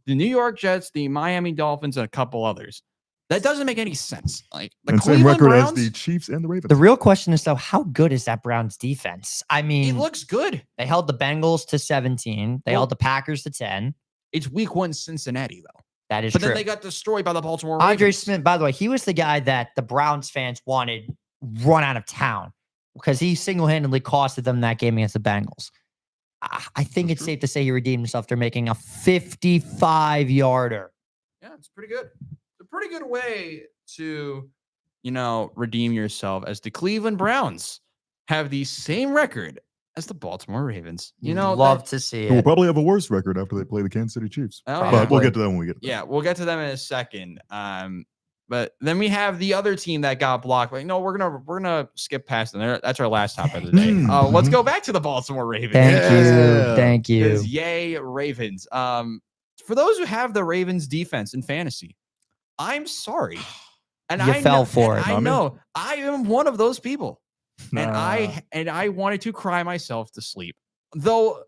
S2: the New York Jets, the Miami Dolphins, and a couple others. That doesn't make any sense. Like the
S4: And same
S2: Cleveland
S4: record
S2: Browns,
S4: as the Chiefs and the Ravens.
S3: The real question is, though, how good is that Browns defense? I
S2: it
S3: mean,
S2: looks good.
S3: they held the Bengals to 17. They
S2: Well-
S3: held the Packers to 10.
S2: It's week 1 Cincinnati though,
S3: That is
S2: but
S3: true.
S2: then they got destroyed by the Baltimore
S3: Andre
S2: Ravens.
S3: Smith, by the way, he was the guy that the Browns fans wanted run out of town because he single-handedly costed them that game against the Bengals. I think it's safe to say he redeemed himself. They're making a 55-yarder.
S2: Yeah, it's pretty good. It's a pretty good way to, redeem yourself as the Cleveland Browns have the same record as the Baltimore Ravens.
S3: Love to see
S4: Who will
S3: it.
S4: probably have a worse record after they play the Kansas City Chiefs.
S2: Oh, yeah.
S4: But we'll
S3: Probably.
S4: get to that when we get to that.
S2: Yeah, we'll get to them in a second. But then we have the other team that got blocked. Like, no, we're gonna skip past them. That's our last topic of the day. Let's go back to the Baltimore Ravens.
S3: Thank you.
S2: Because yay, Ravens. For those who have the Ravens defense in fantasy, I'm sorry. And
S3: You
S2: I
S3: fell
S2: know,
S3: for
S2: and
S3: it.
S2: I
S4: I mean-
S2: know I am one of those people. And
S3: Nah.
S2: I wanted to cry myself to sleep. Though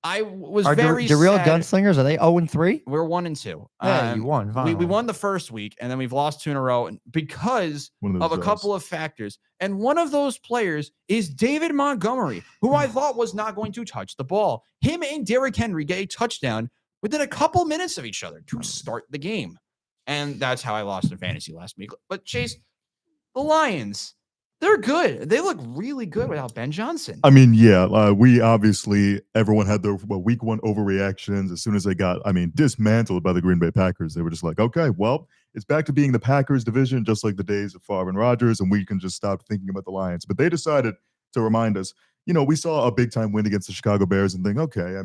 S2: I was
S3: Are
S2: very
S3: the real
S2: sad.
S3: gunslingers, are they 0-3?
S2: We're 1-2.
S3: Yeah, you won.
S2: We
S3: Fine.
S2: won the first week, and then we've lost 2 in a row because
S4: One
S2: of a
S4: those
S2: couple of factors. And one of those players is David Montgomery, who I thought was not going to touch the ball. Him and Derrick Henry get a touchdown within a couple minutes of each other to start the game. And that's how I lost in fantasy last week. But Chase, the Lions, they're good. They look really good without Ben Johnson.
S4: I mean, yeah, we obviously, everyone had their week 1 overreactions as soon as they got, dismantled by the Green Bay Packers. They were just like, okay, well, it's back to being the Packers division, just like the days of Favre and Rodgers, and we can just stop thinking about the Lions. But they decided to remind us, we saw a big time win against the Chicago Bears and think, okay,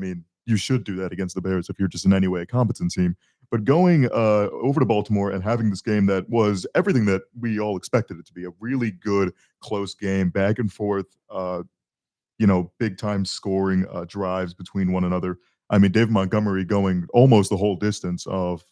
S4: you should do that against the Bears if you're just in any way a competent team. But going over to Baltimore and having this game that was everything that we all expected it to be, a really good, close game, back and forth. big time scoring drives between one another. I mean, Dave Montgomery going almost the whole distance of.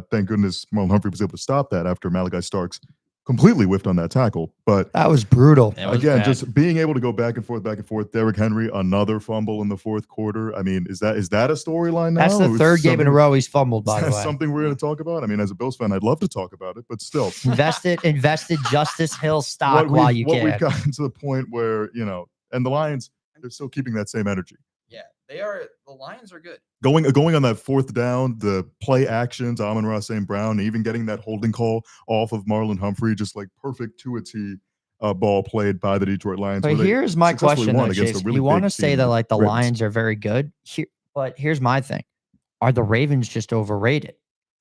S4: Thank goodness Marlon Humphrey was able to stop that after Malachi Starks completely whiffed on that tackle. But
S3: That was brutal.
S2: That was
S4: again,
S2: bad.
S4: just being able to go back and forth. Derrick Henry, another fumble in the fourth quarter. I mean, is that a storyline now?
S3: That's the
S4: Or is
S3: third game in a
S4: something-
S3: row he's fumbled, by
S4: Is
S3: the
S4: that
S3: way.
S4: something we're going to talk about? I mean, as a Bills fan, I'd love to talk about it, but still,
S3: invested Justice Hill stock while you
S4: we've
S3: can.
S4: gotten to the point where and the Lions, they're still keeping that same energy.
S2: Yeah, they are. The Lions are good.
S4: Going on that fourth down, the play actions, Amon-Ra St. Brown, even getting that holding call off of Marlon Humphrey, just like perfect to a T ball played by the Detroit Lions.
S3: But
S4: where they
S3: here's my
S4: successfully
S3: question,
S4: won
S3: though,
S4: against a
S3: Chase.
S4: really
S3: You want to
S4: big
S3: say
S4: team,
S3: that like the
S4: Ravens.
S3: Lions are very good, but here's my thing: are the Ravens just overrated?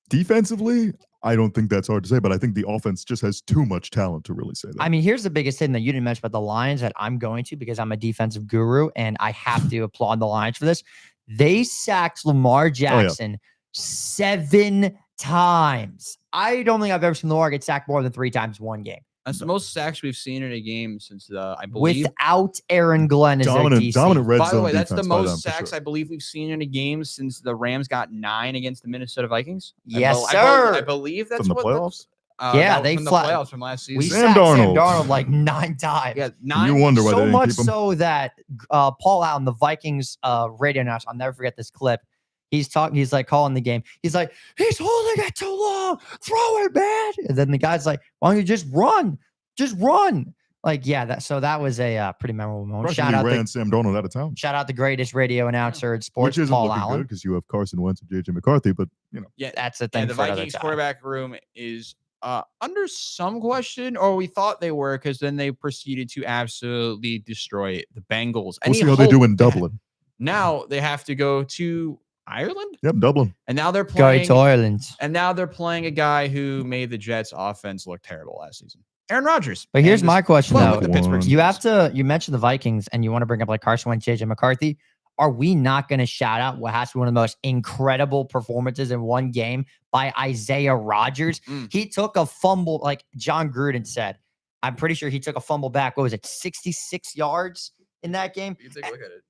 S4: Defensively, I don't think that's hard to say, but I think the offense just has too much talent to really say that.
S3: I mean, here's the biggest thing that you didn't mention about the Lions that I'm going to because I'm a defensive guru and I have to applaud the Lions for this. They sacked Lamar Jackson 7 times. I don't think I've ever seen Lamar get sacked more than 3 times in one game
S2: That's the most sacks we've seen in a game since I believe.
S3: without Aaron Glenn as their DC.
S4: dominant red
S2: By the
S4: zone
S2: way, that's the
S4: defense by them,
S2: most
S4: for
S2: sacks
S4: sure.
S2: I believe we've seen in a game since the Rams got 9 against the Minnesota Vikings.
S3: Yes,
S2: I
S3: sir.
S2: believe that's
S4: From the
S2: what
S4: playoffs?
S3: Yeah,
S2: that-
S3: they
S2: from the
S3: flat-
S2: playoffs from last season.
S3: We
S4: Sam
S3: sacked Sam
S4: Darnold.
S3: Darnold like 9 times.
S2: Yeah,
S4: And
S2: 9.
S4: you wonder why they
S3: So
S4: didn't
S3: much
S4: keep him.
S3: so that Paul Allen, the Vikings radio announcer, I'll never forget this clip. He's talking, he's like calling the game. He's like, he's holding it too long. Throw it, man. And then the guy's like, why don't you just run? Just run. Like, yeah, that was a pretty memorable moment.
S4: Rushing ran Sam Darnold out of town,
S3: Shout out the greatest radio announcer in
S4: which
S3: sports,
S4: isn't
S3: Paul
S4: looking
S3: Allen.
S4: good because you have Carson Wentz and JJ McCarthy, but
S2: Yeah,
S3: That's the thing.
S2: and the
S3: for another
S2: Vikings
S3: time.
S2: quarterback room is under some question, or we thought they were, because then they proceeded to absolutely destroy the Bengals.
S4: we'll
S2: Any
S4: see how they
S2: hope
S4: do in
S2: that-
S4: Dublin.
S2: Now they have to go to Ireland,
S4: Yep, Dublin.
S2: and now they're
S3: Go
S2: playing.
S3: to Ireland.
S2: And now they're playing a guy who made the Jets offense look terrible last season, Aaron Rodgers.
S3: But here's
S2: And
S3: my
S2: this
S3: question,
S2: club
S3: though.
S2: with the Pittsburgh
S3: You have
S2: Steelers.
S3: to, you mentioned the Vikings and you want to bring up like Carson Wentz, JJ McCarthy. Are we not going to shout out what has to be one of the most incredible performances in one game by Isaiah Rodgers?
S2: Mm.
S3: He took a fumble, like John Gruden said. I'm pretty sure he took a fumble back. What was it, 66 yards in that game?
S2: You can take a look at it.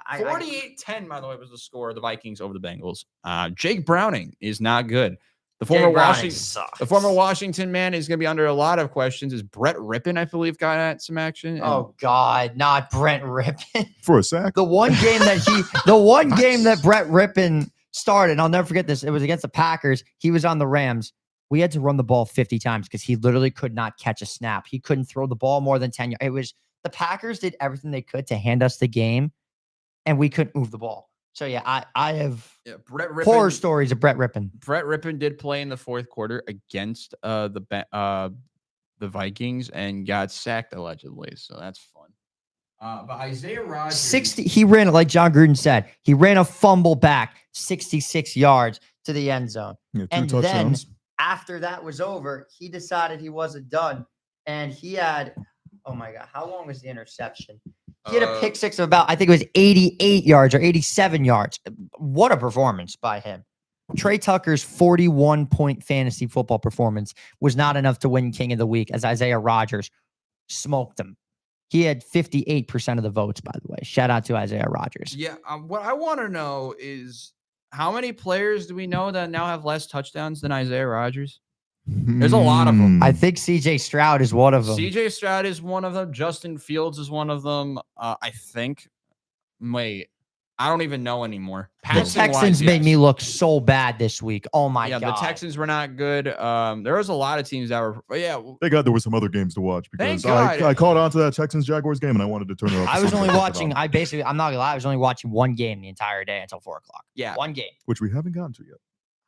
S3: I-
S2: 48-10, by the way, was the score of the Vikings over the Bengals. Jake Browning is not good. The
S3: Jake
S2: former
S3: Browning
S2: Washington,
S3: sucks.
S2: the former Washington man is going to be under a lot of questions. Is Brett Rippon, I believe, got at some action? And
S3: Oh God, not Brent Rippon.
S4: For a sack.
S3: The one game that Brett Rippon started, and I'll never forget this. It was against the Packers. He was on the Rams. We had to run the ball 50 times because he literally could not catch a snap. He couldn't throw the ball more than 10 yards. It was the Packers did everything they could to hand us the game, and we couldn't move the ball. So yeah, I have
S2: Brett Rippon,
S3: horror stories of Brett Rippon.
S2: Brett Rippon did play in the fourth quarter against the Vikings and got sacked allegedly. So that's fun. But Isaiah Rodgers,
S3: 60. He ran it like John Gruden said. He ran a fumble back 66 yards to the end zone.
S4: Yeah, 2
S3: And then
S4: touchdowns.
S3: after that was over, he decided he wasn't done. And he had, oh my God, how long was the interception? He had a pick six of about, I think it was 88 yards or 87 yards. What a performance by him. Trey Tucker's 41-point fantasy football performance was not enough to win King of the Week as Isaiah Rodgers smoked him. He had 58% of the votes, by the way. Shout out to Isaiah Rodgers.
S2: Yeah, what I want to know is how many players do we know that now have less touchdowns than Isaiah Rodgers? There's a lot of 'em.
S3: I think CJ Stroud is one of them.
S2: CJ Stroud is one of them. Justin Fields is one of them. I think. Wait, I don't even know anymore.
S3: The
S2: Passing-wise,
S3: Texans made
S2: yes.
S3: me look so bad this week. Oh my
S2: Yeah,
S3: God.
S2: the Texans were not good. There was a lot of teams that were. Yeah,
S4: Thank God there were some other games to watch
S2: Thank
S4: because I
S2: God.
S4: caught on to that Texans Jaguars game and I wanted to turn it off.
S3: I was only watching, I'm not gonna lie, I was only watching one game the entire day until 4 o'clock.
S2: yeah.
S3: One game.
S4: which we haven't gotten to yet.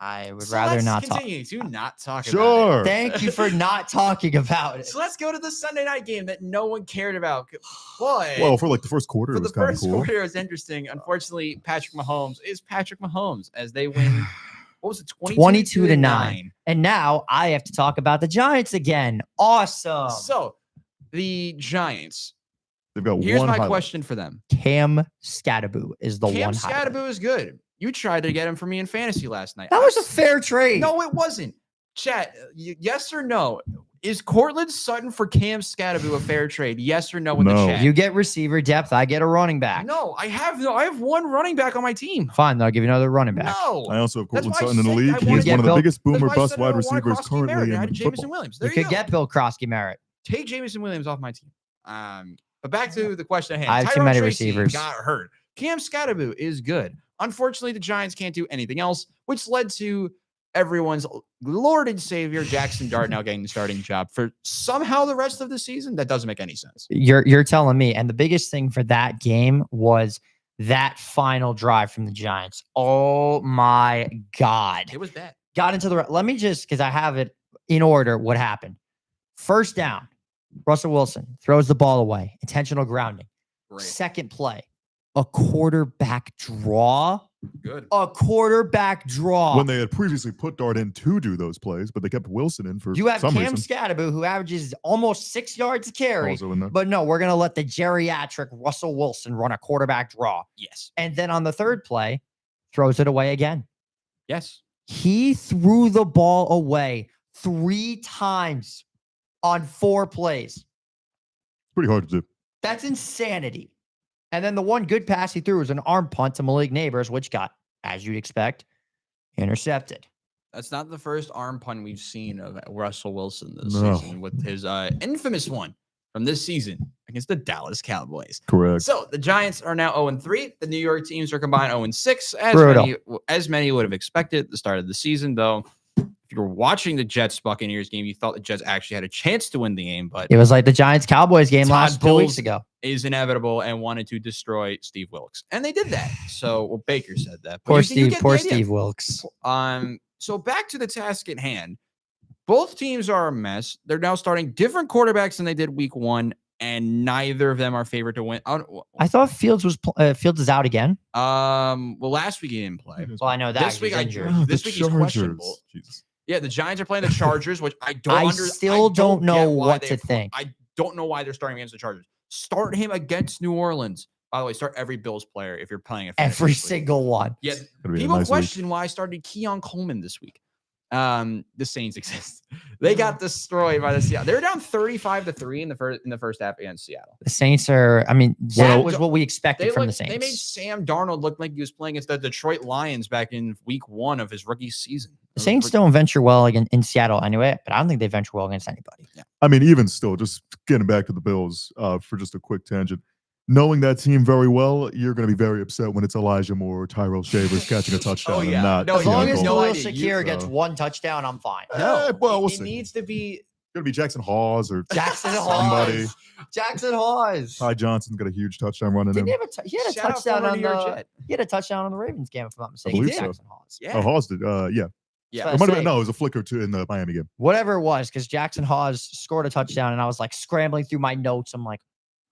S3: I would
S2: So
S3: rather
S2: let's
S3: not talk.
S2: continue to not talk about
S4: Sure.
S2: it.
S3: Thank you for not talking about it.
S2: So let's go to the Sunday night game that no one cared about. Boy,
S4: Well, for like the first quarter,
S2: for
S4: it was
S2: the
S4: kind of
S2: first
S4: cool.
S2: quarter, it was interesting. Unfortunately, Patrick Mahomes is Patrick Mahomes as they win. What was it?
S3: 22 to 9. And now I have to talk about the Giants again. Awesome.
S2: So the Giants.
S4: They've got
S2: Here's
S4: one
S2: my
S4: highlight.
S2: question for them.
S3: Cam Scatterboo is the
S2: Cam
S3: one highlight.
S2: Scatterboo is good. You tried to get him for me in fantasy last night.
S3: That was a fair trade.
S2: No, it wasn't. Chat, yes or no? Is Cortland Sutton for Cam Scatterby a fair trade? Yes or no in the
S4: No.
S2: chat?
S3: You get receiver depth. I get a running back.
S2: No, I have one running back on my team.
S3: Fine, then I'll give you another running back.
S2: No.
S4: I also have
S2: That's
S4: Cortland
S2: why I
S4: Sutton in the
S2: said
S4: league.
S2: I
S4: He's
S2: wanted
S3: to
S4: one of the
S3: get
S4: biggest
S2: That's
S4: boomer
S2: why I
S4: bust
S2: said I
S4: wide
S2: don't want
S4: receivers
S2: Krosky
S4: currently
S2: Merritt. I
S4: in
S2: had Jameson
S4: football.
S2: Williams. There
S3: You
S2: you
S3: could
S2: go.
S3: get Bill Krosky Merritt.
S2: Take Jameson Williams off my team. But back to the question at hand.
S3: I have too
S2: Tyrone
S3: many
S2: Tracy
S3: receivers.
S2: got hurt. Cam Scatterby is good. Unfortunately, the Giants can't do anything else, which led to everyone's Lord and Savior Jackson Dart now getting the starting job for somehow the rest of the season. That doesn't make any sense.
S3: You're telling me. And the biggest thing for that game was that final drive from the Giants. Oh my God.
S2: It was bad.
S3: Got into the let me just because I have it in order what happened. First down, Russell Wilson throws the ball away, intentional grounding.
S2: Great.
S3: Second play, a quarterback draw.
S2: Good.
S3: A quarterback draw.
S4: When they had previously put Dart in to do those plays, but they kept Wilson in for
S3: You have
S4: some
S3: Cam
S4: reason.
S3: Scatterby, who averages almost 6 yards a carry.
S4: Also in there.
S3: But no, we're going to let the geriatric Russell Wilson run a quarterback draw.
S2: Yes.
S3: And then on the third play, throws it away again.
S2: Yes.
S3: He threw the ball away 3 times on 4 plays.
S4: Pretty hard to do.
S3: That's insanity. And then the one good pass he threw was an arm punt to Malik Neighbors, which got, as you'd expect, intercepted.
S2: That's not the first arm punt we've seen of Russell Wilson this
S4: No.
S2: season with his infamous one from this season against the Dallas Cowboys.
S4: Correct.
S2: So the Giants are now 0-3. The New York teams are combined 0-6,
S3: Brutal.
S2: as many would have expected at the start of the season, though. If you were watching the Jets Buccaneers game, you thought the Jets actually had a chance to win the game, but
S3: It was like the Giants Cowboys game
S2: Todd
S3: last 2 weeks
S2: Bowles
S3: ago.
S2: is inevitable and wanted to destroy Steve Wilkes. And they did that. So well, Baker said that. But
S3: Poor
S2: you
S3: Steve,
S2: get the
S3: poor
S2: idea.
S3: Steve Wilkes.
S2: So back to the task at hand. Both teams are a mess. They're now starting different quarterbacks than they did week 1, and neither of them are favored to win.
S3: I thought Fields is out again.
S2: Well, last week he didn't play.
S3: Well, I know that
S2: This week
S3: he's
S2: I-
S3: injured.
S4: Oh,
S2: this
S4: the
S2: week he's questionable.
S4: Jesus.
S2: Yeah, the Giants are playing the Chargers, which I don't
S3: I
S2: understand.
S3: still don't know what to
S2: they-
S3: think.
S2: I don't know why they're starting against the Chargers. Start him against New Orleans. By the way, start every Bills player if you're playing a fantasy
S3: Every
S2: league.
S3: single one.
S2: Yeah,
S4: Gonna be a
S2: people
S4: nice week.
S2: question why I started Keon Coleman this week. The Saints exist. They got destroyed by the Seattle. They were down 35-3 in the first half against Seattle.
S3: The Saints are, I mean, that
S2: Well,
S3: was what we expected from the
S2: They made
S3: Saints.
S2: Sam Darnold look like he was playing against the Detroit Lions back in week 1 of his rookie season.
S3: The Saints don't venture well in Seattle anyway, but I don't think they venture well against anybody.
S4: I mean, even still, just getting back to the Bills for just a quick tangent. Knowing that team very well, you're going to be very upset when it's Elijah Moore or Tyrell Shavers catching a touchdown
S2: yeah.
S4: and not.
S2: No,
S3: As
S2: you
S3: long
S2: have
S3: as
S2: no
S3: Khalil
S2: idea.
S3: Shakir gets
S4: So-
S3: 1 touchdown, I'm fine.
S4: No, well, we'll
S2: it
S4: see.
S2: needs to be
S4: Going to be Jackson Hawes or
S3: Jackson
S4: somebody.
S3: Hawes. Jackson Hawes.
S4: Ty Johnson's got a huge touchdown running
S3: Didn't
S4: him.
S3: he have he had a
S2: shout out
S3: touchdown
S2: former
S3: on
S2: New York
S3: the
S2: Jet.
S3: he had a touchdown on the Ravens game, if I'm not mistaken.
S4: believe so.
S3: Jackson Hawes.
S2: Yeah.
S4: Oh, Hawes did. Yeah.
S2: Yeah.
S4: It might have
S3: say-
S4: been, no, it was a flicker too in the Miami game.
S3: Whatever it was, because Jackson Hawes scored a touchdown, and I was like scrambling through my notes. I'm like,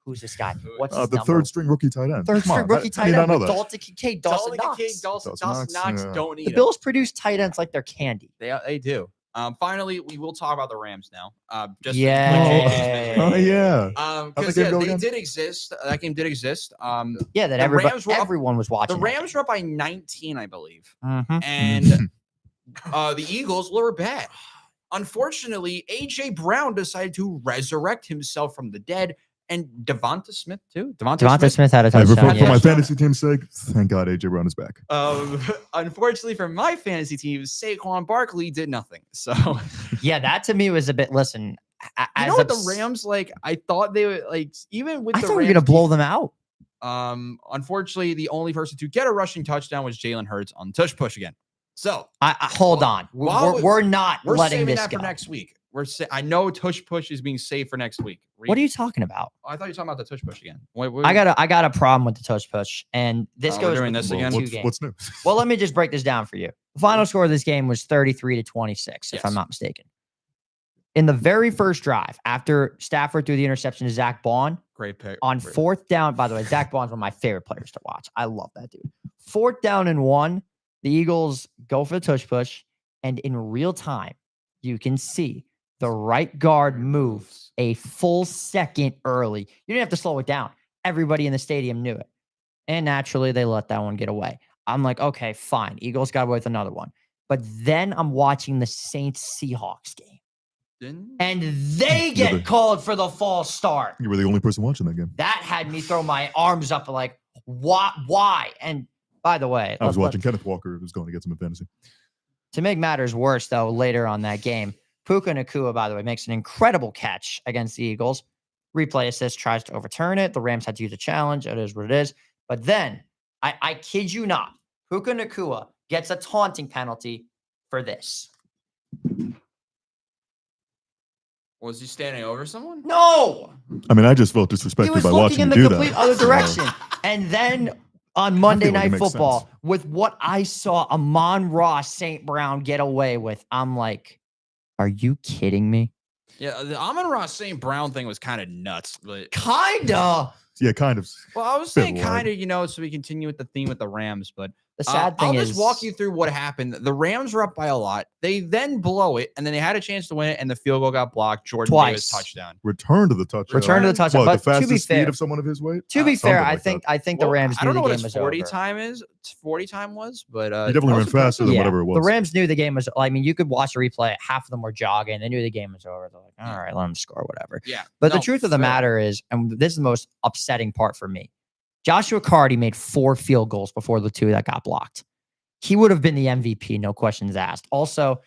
S3: who's this guy? What's his
S4: The
S3: number?
S4: third string rookie tight end.
S3: Third
S4: Come
S3: string
S4: on,
S3: rookie
S4: I
S3: tight
S4: did not
S3: end
S4: know
S3: with
S4: that.
S3: Dalton Kincaid, Dawson Knox.
S2: Dawson
S4: Knox,
S2: Knox
S4: yeah.
S2: don't need
S3: The
S2: him.
S3: Bills produce tight ends like they're candy.
S2: They do. Finally, we will talk about the Rams now. Just
S3: Yeah.
S4: Oh, yeah.
S2: Because
S4: How'd the game go
S2: they
S4: again?
S2: did exist. That game did exist.
S3: Yeah, that
S2: The Rams were up-
S3: everyone was
S2: The
S3: watching. that
S2: Rams were up by 19, I believe,
S3: game. Mhm.
S2: and the Eagles were bad. Unfortunately, AJ Brown decided to resurrect himself from the dead, and Devonta Smith too.
S3: Devonta Smith had a
S4: Hey,
S3: touchdown.
S4: for my
S3: Yeah.
S4: fantasy team's sake, thank God AJ Brown is back.
S2: Unfortunately for my fantasy team, Saquon Barkley did nothing. So
S3: Yeah, that to me was a bit. Listen,
S2: you know what the Rams like? I thought they would like even with
S3: I
S2: the
S3: thought we
S2: Rams
S3: were gonna blow
S2: def-
S3: them out.
S2: Unfortunately, the only person to get a rushing touchdown was Jalen Hurts on tush push again. So
S3: I hold on.
S2: while
S3: We're not
S2: we're
S3: letting
S2: saving
S3: this
S2: that
S3: go.
S2: for next week. I know tush push is being saved for next week.
S3: What are you talking about?
S2: I thought you were talking about the tush push again. Wait,
S3: I got a problem with the touch push, and this
S2: Oh, we're
S3: goes
S2: doing
S3: with
S2: this
S3: the
S2: again?
S3: two
S4: What's,
S3: games.
S4: what's new?
S3: Well, let me just break this down for you. The final score of this game was 33-26, if I'm
S2: Yes.
S3: not mistaken. In the very first drive, after Stafford threw the interception to Zach Bond,
S2: Great pick.
S3: on
S2: Great.
S3: 4th down, by the way, Zach Bond's one of my favorite players to watch. I love that dude. 4th down and 1, the Eagles go for the tush push, and in real time, you can see the right guard move a full second early. You didn't have to slow it down. Everybody in the stadium knew it. And naturally, they let that one get away. I'm like, okay, fine. Eagles got away with another one. But then I'm watching the Saints Seahawks game. and they
S4: Yeah,
S3: get called for the false start.
S4: You were the only person watching that game.
S3: That had me throw my arms up like, why? And by the way,
S4: I was watching Kenneth Walker, who's going to get some in fantasy.
S3: to make matters worse, though, later on that game, Puka Nacua, by the way, makes an incredible catch against the Eagles. Replay assist tries to overturn it. The Rams had to use a challenge. It is what it is. But then, I kid you not, Puka Nacua gets a taunting penalty for this.
S2: Was he standing over someone?
S3: No!
S4: I mean, I just felt
S3: He
S4: disrespected
S3: was
S4: by
S3: looking
S4: watching
S3: in
S4: you
S3: the
S4: do
S3: complete
S4: that.
S3: other
S4: So,
S3: direction. And then on Monday
S4: like it
S3: Night
S4: makes
S3: Football,
S4: sense.
S3: with what I saw Amon-Ra St. Brown get away with, I'm like, are you kidding me?
S2: Yeah, the Amon-Ra St. Brown thing was kind of nuts, but
S3: Kinda.
S4: Yeah, kind of.
S2: well, I was
S4: Bit
S2: saying
S4: wide.
S2: kind of, so we continue with the theme with the Rams, but
S3: The sad thing
S2: I'll
S3: is,
S2: just walk you through what happened. The Rams were up by a lot. They then blow it, and then they had a chance to win it, and the field goal got blocked. Jordan Davis
S3: Twice.
S2: touchdown.
S4: Return to the touchdown.
S3: Return to the touchdown.
S4: What, the
S3: But to be
S4: fastest
S3: fair,
S4: speed of someone of his weight?
S3: to be fair,
S4: Something
S3: I
S4: like
S3: think
S4: that.
S3: the
S2: Well,
S3: Rams
S2: I
S3: knew
S2: don't know
S3: the
S2: what
S3: game
S2: his
S3: was
S2: 40
S3: over.
S2: time is. 40 time was, but
S4: He definitely
S2: that
S4: ran
S2: was
S4: faster than
S3: Yeah,
S4: whatever it was.
S3: the Rams knew the game was. I mean, you could watch the replay. Half of them were jogging. They knew the game was over. They're like, all right, let them score, whatever.
S2: Yeah.
S3: But the
S2: No,
S3: truth of the
S2: fair.
S3: matter is, and this is the most upsetting part for me, Joshua Cardi made 4 field goals before the 2 that got blocked. He would have been the MVP, no questions asked. Also,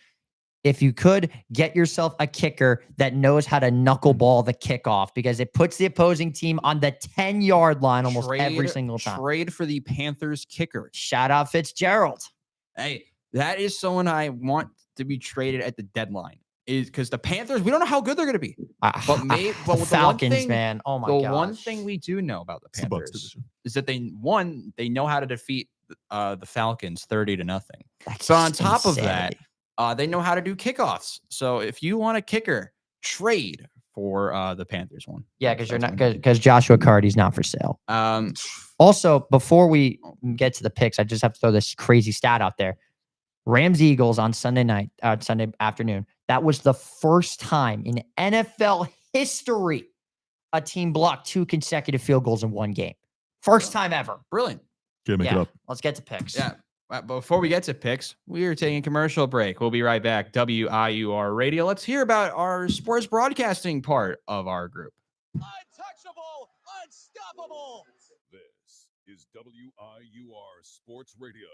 S3: if you could get yourself a kicker that knows how to knuckleball the kickoff, because it puts the opposing team on the 10-yard line almost every single time.
S2: Trade for the Panthers kicker.
S3: Shout out Fitzgerald.
S2: Hey, that is someone I want to be traded at the deadline. Is because the Panthers, we don't know how good they're going to be. But
S3: The
S2: with the one
S3: Falcons,
S2: thing-
S3: man. Oh my
S2: The
S3: god.
S2: one thing we do know about the
S4: It's the Bucs
S2: Panthers
S4: division.
S2: is that they know how to defeat the Falcons 30-0. So on top of that, they know how to do kickoffs. So if you want a kicker, trade for the Panthers one.
S3: yeah, because you're
S2: That's
S3: not
S2: my-
S3: because Joshua Cardi's not for sale. Also, before we get to the picks, I just have to throw this crazy stat out there. Rams Eagles on Sunday afternoon. That was the first time in NFL history a team blocked 2 consecutive field goals in one game. First time ever.
S2: Brilliant.
S4: Can't make it
S3: Yeah.
S4: up.
S3: Let's get to picks.
S2: Yeah. But before we get to picks, we are taking a commercial break. We'll be right back. WIUR Radio. Let's hear about our sports broadcasting part of our group.
S1: Untouchable, unstoppable. This is WIUR Sports Radio.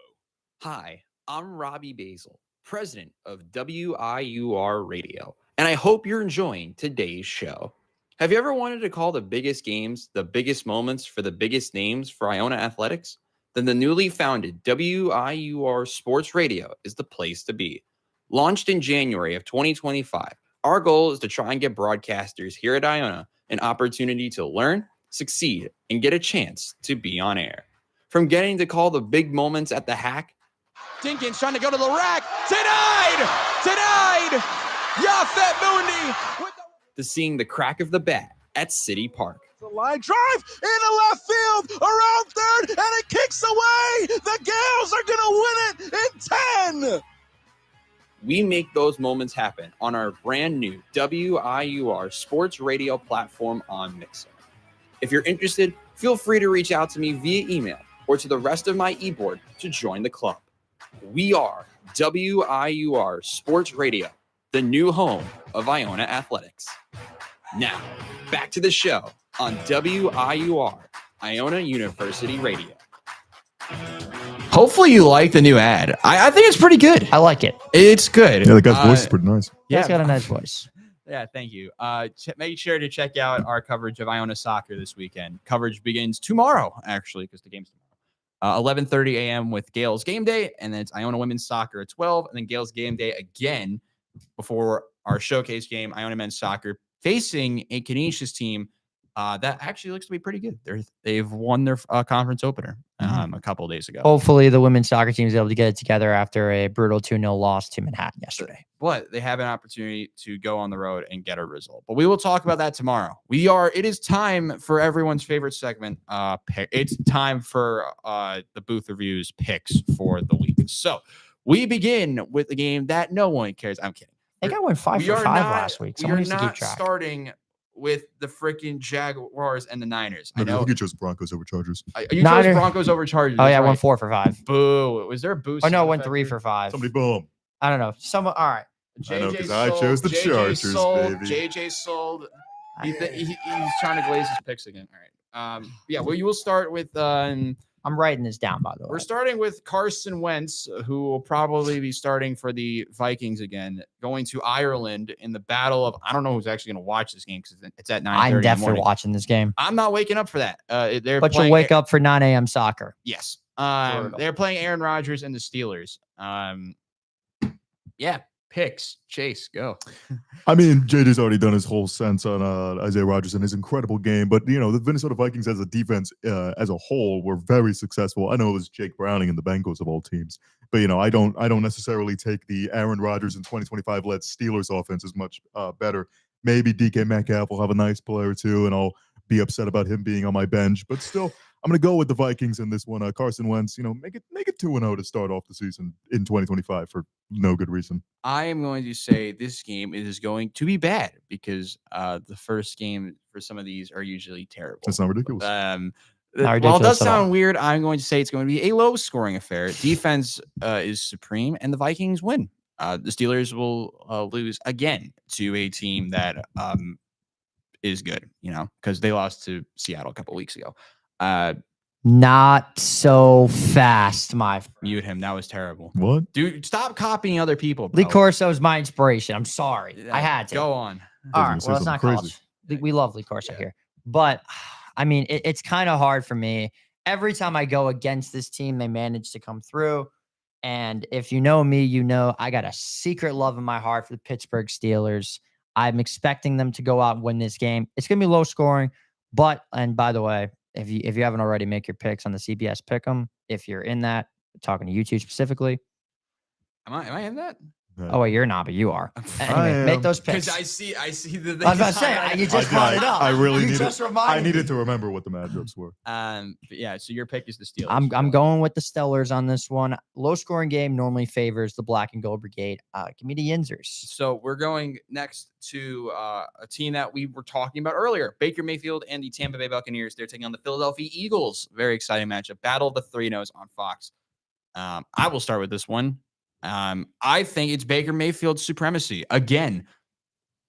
S2: Hi, I'm Robbie Basil, president of WIUR Radio, and I hope you're enjoying today's show. Have you ever wanted to call the biggest games, the biggest moments for the biggest names for Iona Athletics? Then the newly founded WIUR Sports Radio is the place to be. Launched in January of 2025, our goal is to try and get broadcasters here at Iona an opportunity to learn, succeed, and get a chance to be on air. From getting to call the big moments at the hack, Dinkins trying to go to the rack. Denied! Yafet Mundi! To seeing the crack of the bat at City Park.
S6: The line drive into left field, around third, and it kicks away. The Gales are going to win it in 10.
S2: We make those moments happen on our brand new WIUR Sports Radio platform on Mixer. If you're interested, feel free to reach out to me via email or to the rest of my e-board to join the club. We are WIUR Sports Radio, the new home of Iona Athletics. Now, back to the show on WIUR, Iona University Radio. Hopefully you like the new ad. I think it's pretty good.
S3: I like it.
S2: It's good.
S4: Yeah, the guy's voice is pretty nice.
S3: He's got a nice voice.
S2: Yeah, thank you. Make sure to check out our coverage of Iona soccer this weekend. Coverage begins tomorrow, actually, because the game's tomorrow. 11:30 a.m. with Gales Game Day, and then it's Iona Women's Soccer at 12, and then Gales Game Day again before our showcase game, Iona Men's Soccer, facing a Canisius team that actually looks to be pretty good. They've won their conference opener a couple of days ago.
S3: Hopefully, the women's soccer team is able to get it together after a brutal 2-0 loss to Manhattan yesterday.
S2: But they have an opportunity to go on the road and get a result. But we will talk about that tomorrow. It is time for everyone's favorite segment. It's time for the Booth Reviews picks for the week. So we begin with the game that no one cares. I'm kidding.
S3: I think I went 5 for 5 last week.
S2: We
S3: Someone
S2: are
S3: needs to keep
S2: not
S3: track.
S2: starting with the freaking Jaguars and the Niners. I
S4: I
S2: know.
S4: think he chose Broncos over Chargers.
S2: You chose
S3: Niner-
S2: Broncos over Chargers.
S3: Oh, yeah, I
S2: that's
S3: went
S2: right.
S3: 4 for 5.
S2: Boo. Was there a boost?
S3: Oh, no, I
S2: sound
S3: went
S2: effect
S3: 3
S2: there?
S3: for 5.
S4: Somebody boom.
S3: I don't know. All right.
S4: I know, 'cause I chose the Chargers, baby.
S2: JJ sold. He's trying to glaze his picks again. All right. Yeah. Well, you will start with.
S3: I'm writing this down, by the way.
S2: We're starting with Carson Wentz, who will probably be starting for the Vikings again, going to Ireland in the battle of. I don't know who's actually going to watch this game because it's at 9:30
S3: I'm
S2: in the
S3: definitely
S2: morning.
S3: watching this game.
S2: I'm not waking up for that.
S3: But you'll wake up for 9 a.m. soccer.
S2: Yes.
S3: Brutal.
S2: They're playing Aaron Rodgers and the Steelers. Yeah. Picks. Chase, go.
S4: I mean, JJ's already done his whole sense on Isaiah Rodgers and his incredible game, but the Minnesota Vikings as a defense as a whole were very successful. I know it was Jake Browning and the Bengals of all teams, but I don't necessarily take the Aaron Rodgers in 2025 led Steelers offense as much better. Maybe DK Metcalf will have a nice play or two, and I'll be upset about him being on my bench, but still. I'm going to go with the Vikings in this one. Carson Wentz, make it 2-0 to start off the season in 2025 for no good reason.
S2: I am going to say this game is going to be bad because the first game for some of these are usually terrible.
S4: That's not ridiculous.
S2: While it
S3: ridiculous
S2: does
S3: at all.
S2: sound weird, I'm going to say it's going to be a low-scoring affair. Defense is supreme, and the Vikings win. The Steelers will lose again to a team that is good, because they lost to Seattle a couple weeks ago.
S3: Not so fast, my friend.
S2: Mute him. That was terrible.
S4: What?
S2: Dude, stop copying other people, bro.
S3: Lee Corso is my inspiration. I'm sorry. I had to.
S2: Go on.
S3: All
S4: gonna
S3: right.
S4: say
S3: Well, it's not
S4: something
S3: college. We love Lee Corso here. But, I mean, it's kind of hard for me. Every time I go against this team, they manage to come through. And if you know me, I got a secret love in my heart for the Pittsburgh Steelers. I'm expecting them to go out and win this game. It's going to be low scoring. But, and by the way, if you haven't already, make your picks on the CBS Pick'em. If you're in that, talking to YouTube specifically.
S2: Am I in that?
S3: Oh, wait, you're not, but you are.
S4: I
S3: Anyway, make
S4: am.
S3: those picks.
S2: Because I see the.
S3: I was about to say, you just brought it up.
S4: I really
S3: You
S4: needed.
S3: just
S4: I
S3: reminded
S4: needed
S3: me.
S4: to remember what the matchups were.
S2: But yeah. So your pick is the Steelers.
S3: I'm going with the Steelers on this one. Low scoring game normally favors the Black and Gold Brigade. Give me the Yinzers.
S2: So we're going next to a team that we were talking about earlier, Baker Mayfield and the Tampa Bay Buccaneers. They're taking on the Philadelphia Eagles. Very exciting matchup. Battle of the 3-0s on Fox. I will start with this one. I think it's Baker Mayfield's supremacy. Again,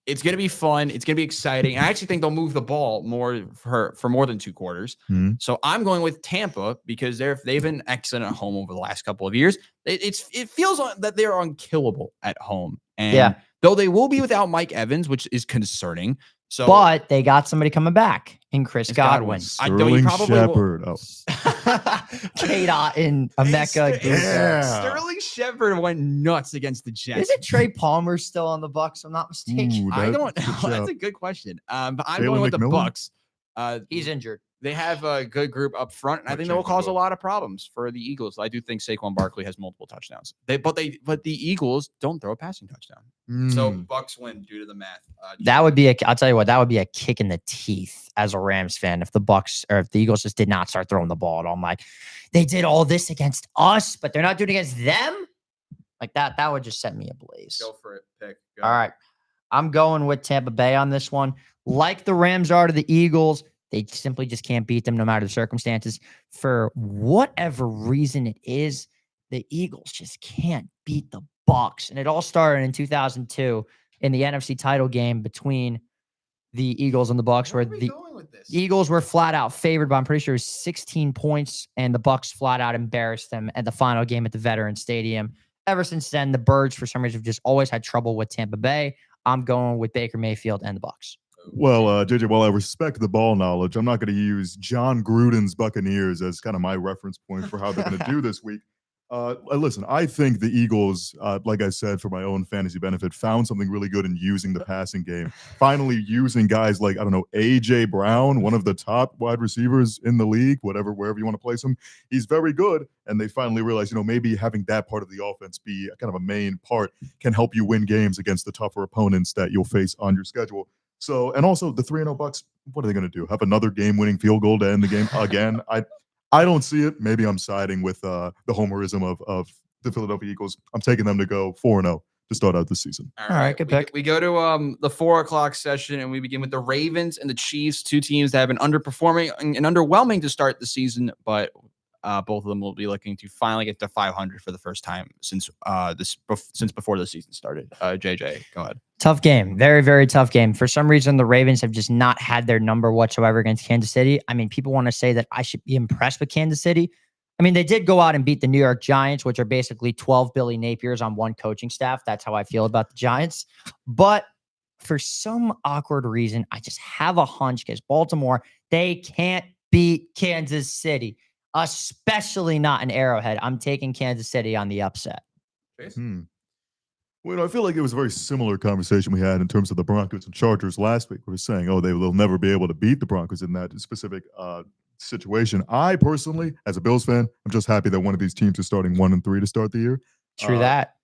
S2: it's going to be fun. It's going to be exciting. I actually think they'll move the ball more for more than 2 quarters. So I'm going with Tampa because they've been excellent at home over the last couple of years. It feels that they're unkillable at home. And though they will be without Mike Evans, which is concerning. So,
S3: but they got somebody coming back in Chris Godwin.
S4: Sterling Shepard. Oh.
S3: K-Dot in Emeka.
S4: Yeah.
S2: Sterling Shepard went nuts against the Jets.
S3: Isn't Trey Palmer still on the Bucs? I'm not mistaken.
S4: Ooh,
S2: I don't
S4: good
S2: know. That's
S4: shout.
S2: a good question. But I'm
S4: Jalen
S2: going with the
S4: McMillan?
S2: Bucks.
S3: He's injured.
S2: They have a good group up front, and I
S4: Might
S2: think that will
S4: change the
S2: cause a
S4: boat.
S2: lot of problems for the Eagles. I do think Saquon Barkley has multiple touchdowns. But the Eagles don't throw a passing touchdown. So Bucks win due to the math.
S3: That would be I'll tell you what, that would be a kick in the teeth as a Rams fan if the Bucks or if the Eagles just did not start throwing the ball at all. I'm like, they did all this against us, but they're not doing it against them. Like that would just set me ablaze.
S2: Go for it. Pick. Go.
S3: All right. I'm going with Tampa Bay on this one. Like the Rams are to the Eagles, they simply just can't beat them no matter the circumstances. For whatever reason it is, the Eagles just can't beat the Bucks. And it all started in 2002 in the NFC title game between the Eagles and the Bucks, where the
S2: going with this?
S3: Eagles were flat out favored by, I'm pretty sure it was 16 points, and the Bucks flat out embarrassed them at the final game at the Veterans Stadium. Ever since then, the Birds, for some reason, have just always had trouble with Tampa Bay. I'm going with Baker Mayfield and the Bucks.
S4: Well, JJ, while I respect the ball knowledge, I'm not going to use John Gruden's Buccaneers as kind of my reference point for how they're going to do this week. Listen, I think the Eagles, like I said, for my own fantasy benefit, found something really good in using the passing game. Finally using guys like, I don't know, A.J. Brown, one of the top wide receivers in the league, wherever you want to place him. He's very good. And they finally realized, maybe having that part of the offense be kind of a main part can help you win games against the tougher opponents that you'll face on your schedule. So, and also the 3-0 Bucks, what are they going to do? Have another game-winning field goal to end the game again? I don't see it. Maybe I'm siding with the homerism of the Philadelphia Eagles. I'm taking them to go 4-0 to start out this season.
S3: All right, good pick.
S2: We go to the 4:00 session, and we begin with the Ravens and the Chiefs, 2 teams that have been underperforming and underwhelming to start the season, but both of them will be looking to finally get to 500 for the first time since before the season started. JJ, go ahead.
S3: Tough game. Very, very tough game. For some reason, the Ravens have just not had their number whatsoever against Kansas City. I mean, people want to say that I should be impressed with Kansas City. I mean, they did go out and beat the New York Giants, which are basically 12 Billy Napiers on one coaching staff. That's how I feel about the Giants. But for some awkward reason, I just have a hunch because Baltimore, they can't beat Kansas City, especially not in Arrowhead. I'm taking Kansas City on the upset.
S4: Well, I feel like it was a very similar conversation we had in terms of the Broncos and Chargers last week. We were saying, oh, they'll never be able to beat the Broncos in that specific situation. I personally, as a Bills fan, I'm just happy that one of these teams is starting 1-3 to start the year.
S3: True that.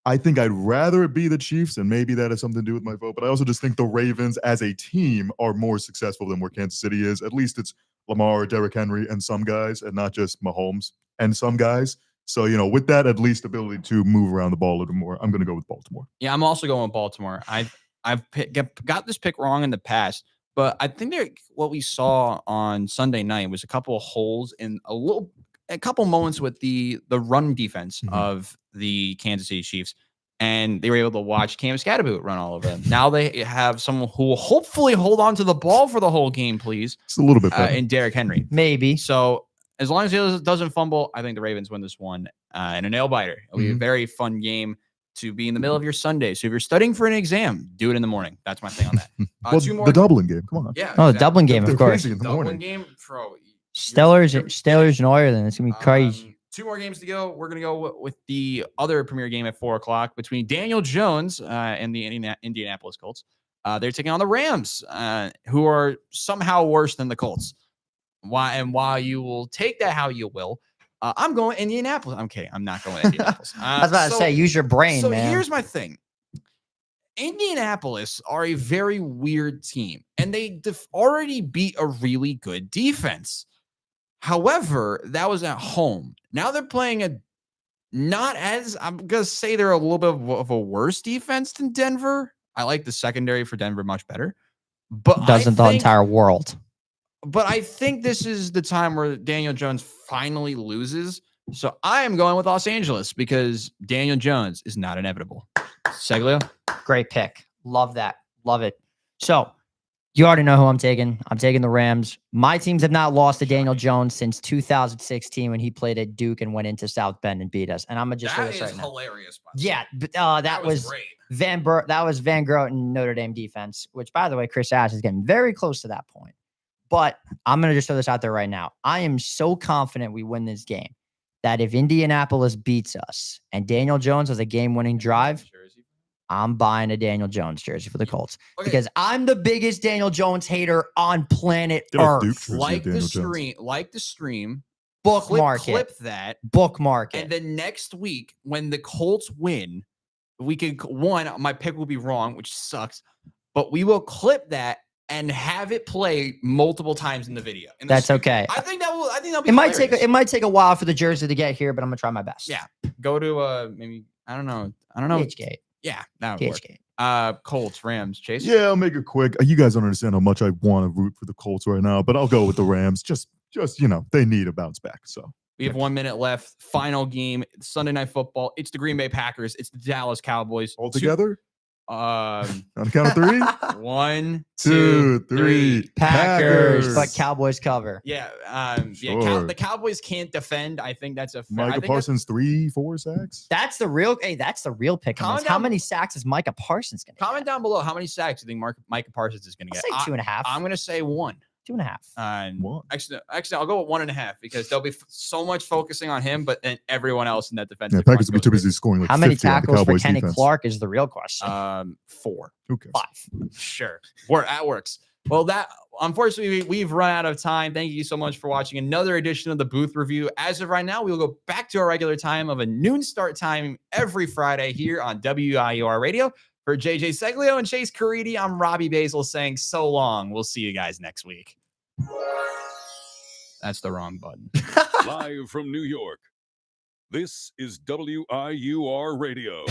S4: I think I'd rather it be the Chiefs, and maybe that has something to do with my vote. But I also just think the Ravens as a team are more successful than where Kansas City is. At least it's Lamar, Derrick Henry, and some guys, and not just Mahomes and some guys. So, with that at least ability to move around the ball a little more, I'm going to go with Baltimore.
S2: Yeah, I'm also going with Baltimore. I've got this pick wrong in the past, but I think what we saw on Sunday night was a couple of holes in a couple moments with the run defense of the Kansas City Chiefs, and they were able to watch Cam Scatterboot run all over them. Now they have someone who will hopefully hold on to the ball for the whole game, please.
S4: Just a little bit better.
S2: In Derrick Henry.
S3: Maybe.
S2: So as long as he doesn't fumble, I think the Ravens win this one in a nail biter. It'll be a very fun game to be in the middle of your Sunday. So if you're studying for an exam, do it in the morning. That's my thing on that.
S4: Well, the Dublin game. Come on.
S2: Yeah.
S3: Oh, the Dublin game,
S4: They're
S3: of course.
S4: crazy in the
S2: Dublin
S4: morning.
S2: game, bro.
S3: Steelers and Oilers. It's going to be crazy.
S2: 2 more games to go. We're going to go with the other premier game at 4:00 between Daniel Jones and the Indianapolis Colts. They're taking on the Rams, who are somehow worse than the Colts. While you will take that how you will, I'm going Indianapolis. I'm kidding. I'm not going Indianapolis.
S3: I was about to say, use your brain,
S2: so
S3: man.
S2: Here's my thing. Indianapolis are a very weird team, and they already beat a really good defense. However, that was at home. Now they're playing I'm going to say they're a little bit of a worse defense than Denver. I like the secondary for Denver much better. But
S3: Doesn't the entire world.
S2: But I think this is the time where Daniel Jones finally loses. So I am going with Los Angeles because Daniel Jones is not inevitable. Seglio?
S3: Great pick. Love that. Love it. So you already know who I'm taking. I'm taking the Rams. My teams have not lost to Daniel Jones since 2016 when he played at Duke and went into South Bend and beat us. And I'm going to just say this right now.
S2: Hilarious.
S3: Yeah, but, that was
S2: great.
S3: Van Groten Notre Dame defense, which, by the way, Chris Ash is getting very close to that point. But I'm going to just throw this out there right now. I am so confident we win this game that if Indianapolis beats us and Daniel Jones has a game-winning drive, I'm buying a Daniel Jones jersey for the Colts because I'm the biggest Daniel Jones hater on planet Earth.
S2: Like the stream,
S3: Bookmark it.
S2: Clip that.
S3: Bookmark it.
S2: And then next week, when the Colts win, my pick will be wrong, which sucks, but we will clip that and have it play multiple times in the video.
S3: That's okay.
S2: I think that'll be.
S3: It might take a while for the jersey to get here, but I'm gonna try my best.
S2: Yeah. Go to maybe I don't know.
S3: THGate.
S2: Yeah, that would work. Colts, Rams, Chase.
S4: Yeah, I'll make it quick. You guys don't understand how much I want to root for the Colts right now, but I'll go with the Rams. Just they need a bounce back. So
S2: we have 1 minute left. Final game, Sunday Night Football. It's the Green Bay Packers. It's the Dallas Cowboys.
S4: All together. On the count of 3.
S2: 1,
S4: 2, 3.
S3: Packers. But Cowboys cover.
S2: Yeah.
S4: Sure.
S2: The Cowboys can't defend. I think that's a
S4: Micah Parsons 3-4 sacks.
S3: That's the real pick. How many sacks is Micah Parsons going to get?
S2: Comment down below how many sacks you think Micah Parsons is going to get.
S3: I'll say 2.5.
S2: I'm going to say 1.
S3: 2.5.
S2: One. Actually, I'll go with 1.5 because they'll be so much focusing on him, but then everyone else in that defense.
S4: Yeah, Packers will be too busy scoring. Like
S3: how many
S4: 50
S3: tackles for Kenny
S4: defense.
S3: Clark is the real question.
S2: 4.
S4: Who cares?
S3: 5.
S2: Sure, that works. Well, that unfortunately we've run out of time. Thank you so much for watching another edition of the Booth Review. As of right now, we will go back to our regular time of a noon start time every Friday here on WIUR Radio. For JJ Seglio and Chase Caridi, I'm Robbie Basil saying so long. We'll see you guys next week. That's the wrong button.
S1: Live from New York, this is WIUR Radio.